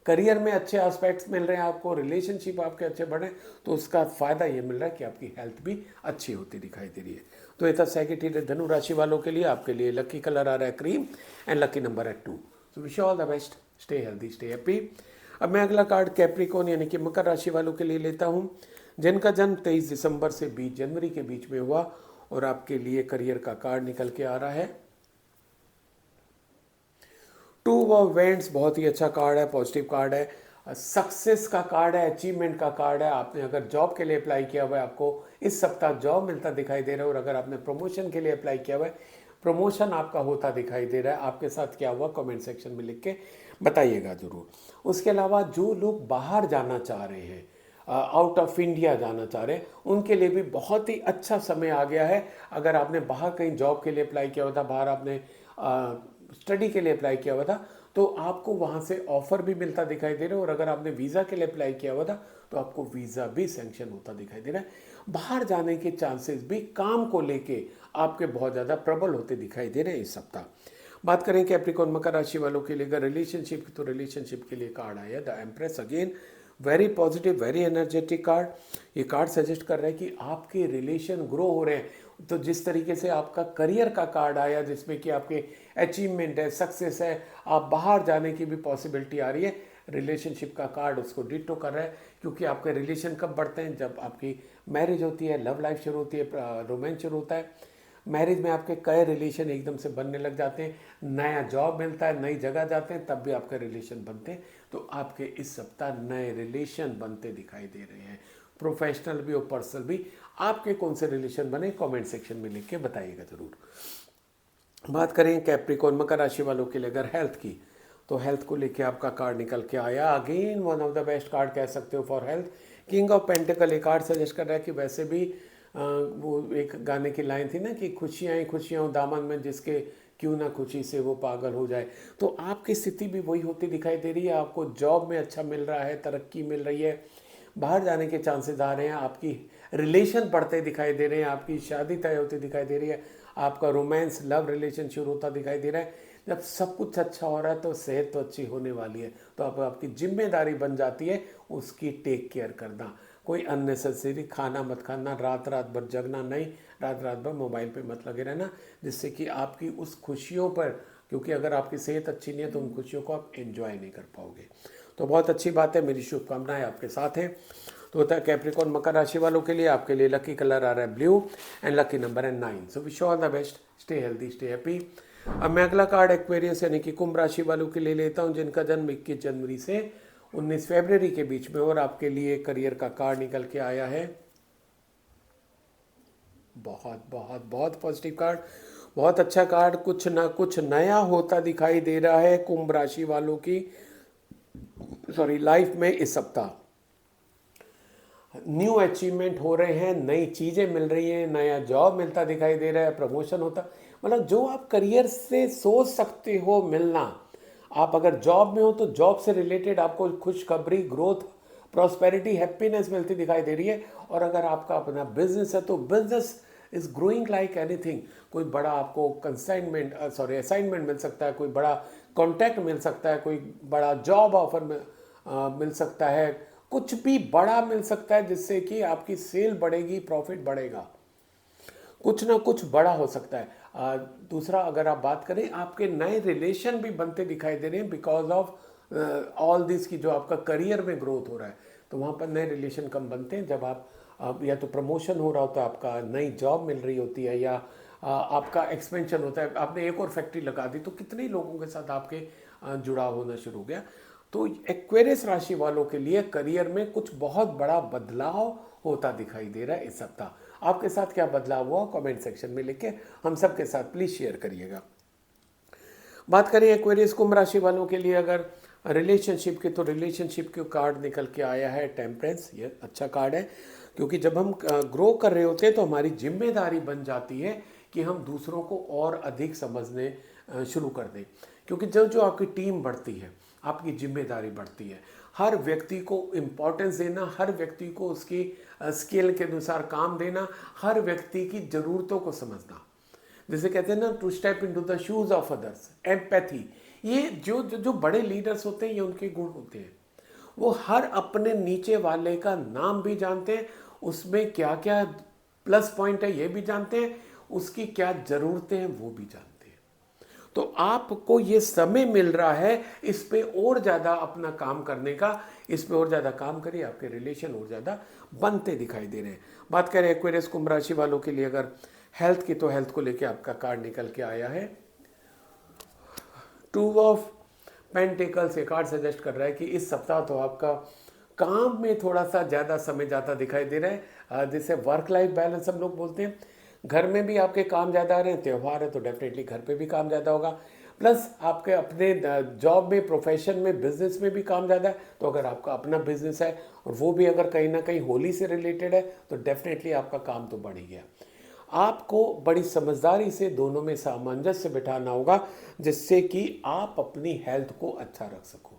करियर में अच्छे एस्पेक्ट्स मिल रहे हैं, आपको रिलेशनशिप आपके अच्छे बढ़े, तो उसका फ़ायदा ये मिल रहा है कि आपकी हेल्थ भी अच्छी होती दिखाई दे रही है। तो ये था सेक्रेटरी धनु राशि वालों के लिए। आपके लिए लकी कलर आ रहा है क्रीम एंड लकी नंबर है 2। So wish all the best, stay healthy, stay happy. अब मैं अगला कार्ड कैप्रिकॉन यानी कि मकर राशि वालों के लिए लेता हूँ, जिनका जन्म 23 दिसंबर से 20 जनवरी के बीच में हुआ। और आपके लिए करियर का कार्ड निकल के आ रहा है 2 ऑफ वेंट्स। बहुत ही अच्छा कार्ड है, पॉजिटिव कार्ड है, सक्सेस का कार्ड है, अचीवमेंट का कार्ड है। आपने अगर जॉब के लिए अप्लाई किया हुआ है, आपको इस सप्ताह जॉब मिलता दिखाई दे रहा है। और अगर आपने प्रमोशन के लिए अप्लाई किया हुआ है, प्रमोशन आपका होता दिखाई दे रहा है। आपके साथ क्या हुआ कमेंट सेक्शन में लिख के बताइएगा जरूर। उसके अलावा जो लोग बाहर जाना चाह रहे हैं, आउट ऑफ इंडिया जाना चाह रहे हैं, उनके लिए भी बहुत ही अच्छा समय आ गया है। अगर आपने बाहर कहीं जॉब के लिए अप्लाई किया हुआ था, बाहर आपने स्टडी के लिए अप्लाई किया हुआ था, तो आपको वहाँ से ऑफर भी मिलता दिखाई दे रहा है। और अगर आपने वीज़ा के लिए अप्लाई किया हुआ था, तो आपको वीज़ा भी सैंक्शन होता दिखाई दे रहा है। बाहर जाने के चांसेस भी काम को लेके आपके बहुत ज़्यादा प्रबल होते दिखाई दे रहे हैं इस सप्ताह। बात करें कैप्रिकॉन मकर राशि वालों के लिए अगर रिलेशनशिप की, तो रिलेशनशिप के लिए कार्ड आया the empress. Again very positive, very energetic card. ये कार्ड सजेस्ट कर रहा है कि आपके रिलेशन ग्रो हो रहे हैं। तो जिस तरीके से आपका करियर का कार्ड आया, जिसमें कि आपके अचीवमेंट है, सक्सेस है, आप बाहर जाने की भी पॉसिबिलिटी आ रही है, रिलेशनशिप का कार्ड उसको डिटो कर रहा है। क्योंकि आपके रिलेशन कब बढ़ते हैं, जब आपकी मैरिज होती है, लव लाइफ शुरू होती है, रोमांस शुरू होता है। मैरिज में आपके कई रिलेशन एकदम से बनने लग जाते हैं, नया जॉब मिलता है, नई जगह जाते हैं, तब भी आपके रिलेशन बनते हैं। तो आपके इस सप्ताह नए रिलेशन बनते दिखाई दे रहे हैं, प्रोफेशनल भी और पर्सनल भी। आपके कौन से रिलेशन बने कमेंट सेक्शन में लिख के बताइएगा जरूर। बात करें कैप्रिकॉन मकर राशि वालों के लिए अगर हेल्थ की, तो हेल्थ को लेके आपका कार्ड निकल के आया again one of the best card कह सकते हो for health, king of pentacle. ये कार्ड सजेस्ट कर रहा है कि वैसे भी वो एक गाने की लाइन थी ना कि खुशियाँ ही खुशियाँ हो दामन में जिसके, क्यों ना खुशी से वो पागल हो जाए। तो आपकी स्थिति भी वही होती दिखाई दे रही है। आपको जॉब में अच्छा मिल रहा है, तरक्की मिल रही है, बाहर जाने के चांसेस आ रहे हैं, आपकी रिलेशन बढ़ते दिखाई दे रहे हैं, आपकी शादी तय होती दिखाई दे रही है, आपका रोमांस लव रिलेशन शुरू होता दिखाई दे रहा है। जब सब कुछ अच्छा हो रहा है तो सेहत तो अच्छी होने वाली है। तो अब आपकी जिम्मेदारी बन जाती है उसकी टेक केयर करना। कोई अननेसेसरी खाना मत खाना, रात रात भर जगना नहीं, रात रात भर मोबाइल पे मत लगे रहना, जिससे कि आपकी उस खुशियों पर, क्योंकि अगर आपकी सेहत अच्छी नहीं है तो उन खुशियों को आप एंजॉय नहीं कर पाओगे। तो बहुत अच्छी बात है, मेरी शुभकामनाएं आपके साथ हैं। तो होता है कैप्रिकॉन मकर राशि वालों के लिए, आपके लिए लकी कलर आ रहा है ब्लू एंड लकी नंबर है 9। So wish all the best, stay healthy, stay happy. अब मैं अगला कार्ड एक्वेरियस यानी कि कुंभ राशि वालों के लिए लेता हूं, जिनका जन्म 21 जनवरी से 19 फरवरी के बीच में। और आपके लिए करियर का कार्ड निकल के आया है बहुत बहुत बहुत पॉजिटिव कार्ड, बहुत अच्छा कार्ड। कुछ ना कुछ नया होता दिखाई दे रहा है कुंभ राशि वालों की लाइफ में इस सप्ताह। न्यू अचीवमेंट हो रहे हैं, नई चीज़ें मिल रही हैं, नया जॉब मिलता दिखाई दे रहा है, प्रमोशन होता, मतलब जो आप करियर से सोच सकते हो मिलना। आप अगर जॉब में हो तो जॉब से रिलेटेड आपको खुशखबरी, ग्रोथ, प्रॉस्पेरिटी, हैप्पीनेस मिलती दिखाई दे रही है। और अगर आपका अपना बिजनेस है तो business is growing like anything. कोई बड़ा आपको असाइनमेंट मिल सकता है, कोई बड़ा कॉन्टैक्ट मिल सकता है, कोई बड़ा जॉब ऑफर मिल सकता है, कुछ भी बड़ा मिल सकता है जिससे कि आपकी सेल बढ़ेगी, प्रॉफिट बढ़ेगा, कुछ ना कुछ बड़ा हो सकता है। दूसरा, अगर आप बात करें, आपके नए रिलेशन भी बनते दिखाई दे रहे हैं बिकॉज ऑफ ऑल दिस की जो आपका करियर में ग्रोथ हो रहा है, तो वहाँ पर नए रिलेशन कम बनते हैं। जब आप या तो प्रमोशन हो रहा होता है, आपका नई जॉब मिल रही होती है, या आपका एक्सपेंशन होता है, आपने एक और फैक्ट्री लगा दी, तो कितने लोगों के साथ आपके जुड़ाव होना शुरू हो गया। तो एक्वेरियस राशि वालों के लिए करियर में कुछ बहुत बड़ा बदलाव होता दिखाई दे रहा है इस सप्ताह। आपके साथ क्या बदलाव हुआ, कमेंट सेक्शन में लिख के हम सब के साथ प्लीज शेयर करिएगा। बात करें एक्वेरियस कुंभ राशि वालों के लिए अगर रिलेशनशिप की, तो रिलेशनशिप के कार्ड निकल के आया है टेम्परेंस। ये अच्छा कार्ड है, क्योंकि जब हम ग्रो कर रहे होते हैं तो हमारी जिम्मेदारी बन जाती है कि हम दूसरों को और अधिक समझने शुरू कर दें, क्योंकि जो जो आपकी टीम बढ़ती है आपकी जिम्मेदारी बढ़ती है। हर व्यक्ति को इम्पोर्टेंस देना, हर व्यक्ति को उसकी स्केल के अनुसार काम देना, हर व्यक्ति की ज़रूरतों को समझना, जैसे कहते हैं ना, to step into the shoes of others, empathy. ये जो जो जो बड़े लीडर्स होते हैं ये उनके गुण होते हैं। वो हर अपने नीचे वाले का नाम भी जानते हैं, उसमें क्या क्या प्लस पॉइंट है ये भी जानते हैं, उसकी क्या ज़रूरतें हैं वो भी जानते हैं। तो आपको ये समय मिल रहा है इस पे और ज़्यादा अपना काम करने का, इस पे और ज़्यादा काम करिए, आपके रिलेशन और ज़्यादा बनते दिखाई दे रहे हैं। बात करें एक्वेरियस कुंभ राशि वालों के लिए अगर हेल्थ की, तो हेल्थ को लेके आपका कार्ड निकल के आया है 2 ऑफ पेंटिकल्स। ये कार्ड सजेस्ट कर रहा है कि इस सप्ताह तो आपका काम में थोड़ा सा ज़्यादा समय जाता दिखाई दे रहा है, जिसे वर्क लाइफ बैलेंस हम लोग बोलते हैं। घर में भी आपके काम ज़्यादा आ रहे हैं, त्यौहार है तो डेफिनेटली घर पे भी काम ज़्यादा होगा, प्लस आपके अपने जॉब में, प्रोफेशन में, बिजनेस में भी काम ज़्यादा है। तो अगर आपका अपना बिजनेस है और वो भी अगर कहीं ना कहीं होली से रिलेटेड है तो डेफिनेटली आपका काम तो बढ़ ही गया। आपको बड़ी समझदारी से दोनों में सामंजस्य बिठाना होगा, जिससे कि आप अपनी हेल्थ को अच्छा रख सको।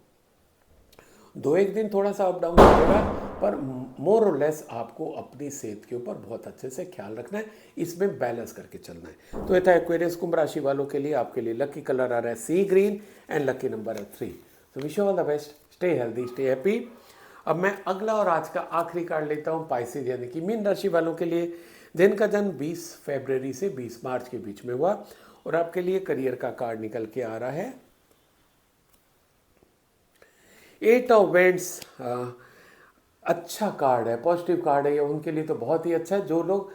2-1 दिन थोड़ा सा अप डाउन करेगा, पर मोर और लेस आपको अपनी सेहत के ऊपर बहुत अच्छे से ख्याल रखना है, इसमें बैलेंस करके चलना है। तो ये था एक्वेरियस कुंभ राशि वालों के लिए। आपके लिए लकी कलर आ रहा है सी ग्रीन एंड लकी नंबर है 3। तो wish you all the best, stay healthy, stay happy. अब मैं अगला और आज का आखिरी कार्ड लेता हूँ पाइसेस यानी कि मीन राशि वालों के लिए, जिनका जन्म 20 फरवरी से 20 मार्च के बीच में हुआ। और आपके लिए करियर का कार्ड निकल के आ रहा है 8 ऑफ वेंट्स। अच्छा कार्ड है, पॉजिटिव कार्ड है ये, उनके लिए तो बहुत ही अच्छा है। जो लोग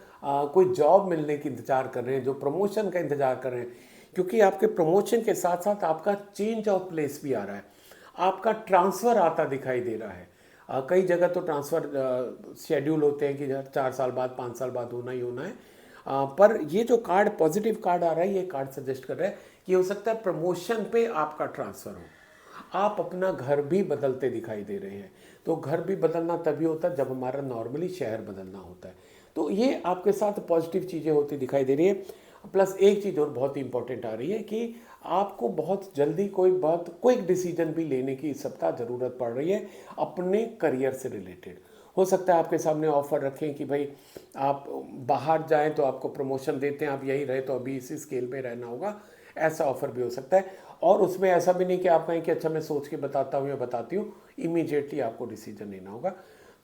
कोई जॉब मिलने की इंतजार कर रहे हैं, जो प्रमोशन का इंतजार कर रहे हैं, क्योंकि आपके प्रमोशन के साथ साथ आपका चेंज ऑफ प्लेस भी आ रहा है, आपका ट्रांसफ़र आता दिखाई दे रहा है। कई जगह तो ट्रांसफ़र शेड्यूल होते हैं कि 4 साल बाद, 5 साल बाद होना ही होना है। पर ये जो कार्ड, पॉजिटिव कार्ड आ रहा है, ये कार्ड सजेस्ट कर रहा है कि हो सकता है प्रमोशन पे आपका ट्रांसफ़र हो, आप अपना घर भी बदलते दिखाई दे रहे हैं। तो घर भी बदलना तभी होता है जब हमारा नॉर्मली शहर बदलना होता है। तो ये आपके साथ पॉजिटिव चीज़ें होती दिखाई दे रही है। प्लस एक चीज़ और बहुत ही इंपॉर्टेंट आ रही है कि आपको बहुत जल्दी कोई बहुत क्विक डिसीजन भी लेने की इस सप्ताह ज़रूरत पड़ रही है अपने करियर से रिलेटेड। हो सकता है आपके सामने ऑफर रखें कि भाई आप बाहर जाएं तो आपको प्रमोशन देते हैं, आप यहीं रहे तो अभी इसी स्केल पे रहना होगा, ऐसा ऑफर भी हो सकता है। और उसमें ऐसा भी नहीं कि आप कहें कि अच्छा मैं सोच के बताता हूँ या बताती हूँ, इमीडिएटली आपको डिसीजन लेना होगा।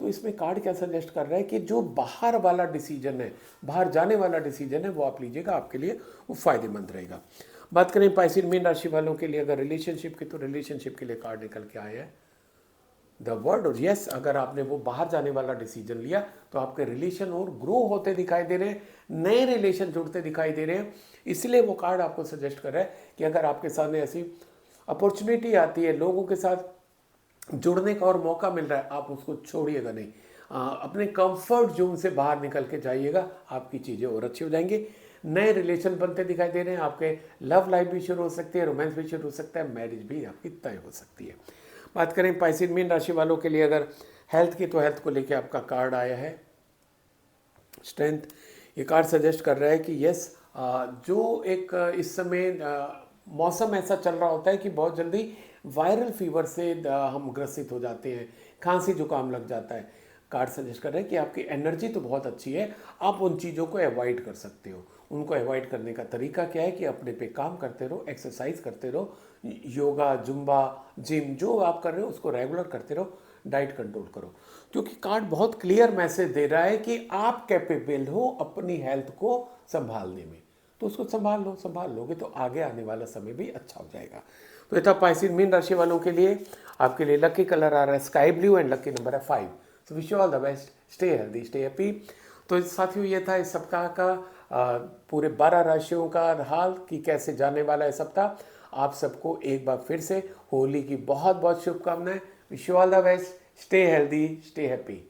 तो इसमें कार्ड क्या सजेस्ट कर रहा है कि जो बाहर वाला डिसीजन है, बाहर जाने वाला डिसीजन है, वो आप लीजिएगा, आपके लिए वो फायदेमंद रहेगा। बात करें पाइसेस मीन राशि वालों के लिए अगर रिलेशनशिप की, तो रिलेशनशिप के लिए कार्ड निकल के आए हैं द वर्ड। और यस, अगर आपने वो बाहर जाने वाला डिसीजन लिया तो आपके रिलेशन और ग्रो होते दिखाई दे रहे हैं, नए रिलेशन जुड़ते दिखाई दे रहे हैं। इसलिए वो कार्ड आपको सजेस्ट कर रहा है कि अगर आपके सामने ऐसी अपॉर्चुनिटी आती है, लोगों के साथ जुड़ने का और मौका मिल रहा है, आप उसको छोड़िएगा नहीं। अपने कंफर्ट जोन से बाहर निकल के जाइएगा, आपकी चीज़ें और अच्छी हो जाएंगी। नए रिलेशन बनते दिखाई दे रहे हैं, आपके लव लाइफ भी शुरू हो सकती है, रोमांस भी शुरू हो सकता है, मैरिज भी आपकी तय हो सकती है। बात करें पाइसेस मीन राशि वालों के लिए अगर हेल्थ की, तो हेल्थ को लेके आपका कार्ड आया है स्ट्रेंथ। ये कार्ड सजेस्ट कर रहा है कि यस, जो एक इस समय मौसम ऐसा चल रहा होता है कि बहुत जल्दी वायरल फीवर से हम ग्रसित हो जाते हैं, खांसी जुकाम लग जाता है। कार्ड सजेस्ट कर रहे हैं कि आपकी एनर्जी तो बहुत अच्छी है, आप उन चीज़ों को अवॉइड कर सकते हो। उनको अवॉइड करने का तरीका क्या है कि अपने पे काम करते रहो, एक्सरसाइज करते रहो, योगा, जुम्बा, जिम, जो आप कर रहे हो उसको रेगुलर करते रहो, डाइट कंट्रोल करो, क्योंकि कार्ड बहुत क्लियर मैसेज दे रहा है कि आप कैपेबल हो अपनी हेल्थ को संभालने में। तो उसको संभाल लोगे तो आगे आने वाला समय भी अच्छा हो जाएगा। तो ये था पाइसेस मीन राशि वालों के लिए। आपके लिए लकी कलर आ रहा है sky blue and lucky number है 5। So wish you all the best, stay healthy, stay happy. तो साथियों ये था इस सप्ताह का पूरे 12 राशियों का हाल कि कैसे जाने वाला है सप्ताह। आप सबको एक बार फिर से होली की बहुत बहुत शुभकामनाएं। Wish you all the best, stay healthy, stay happy.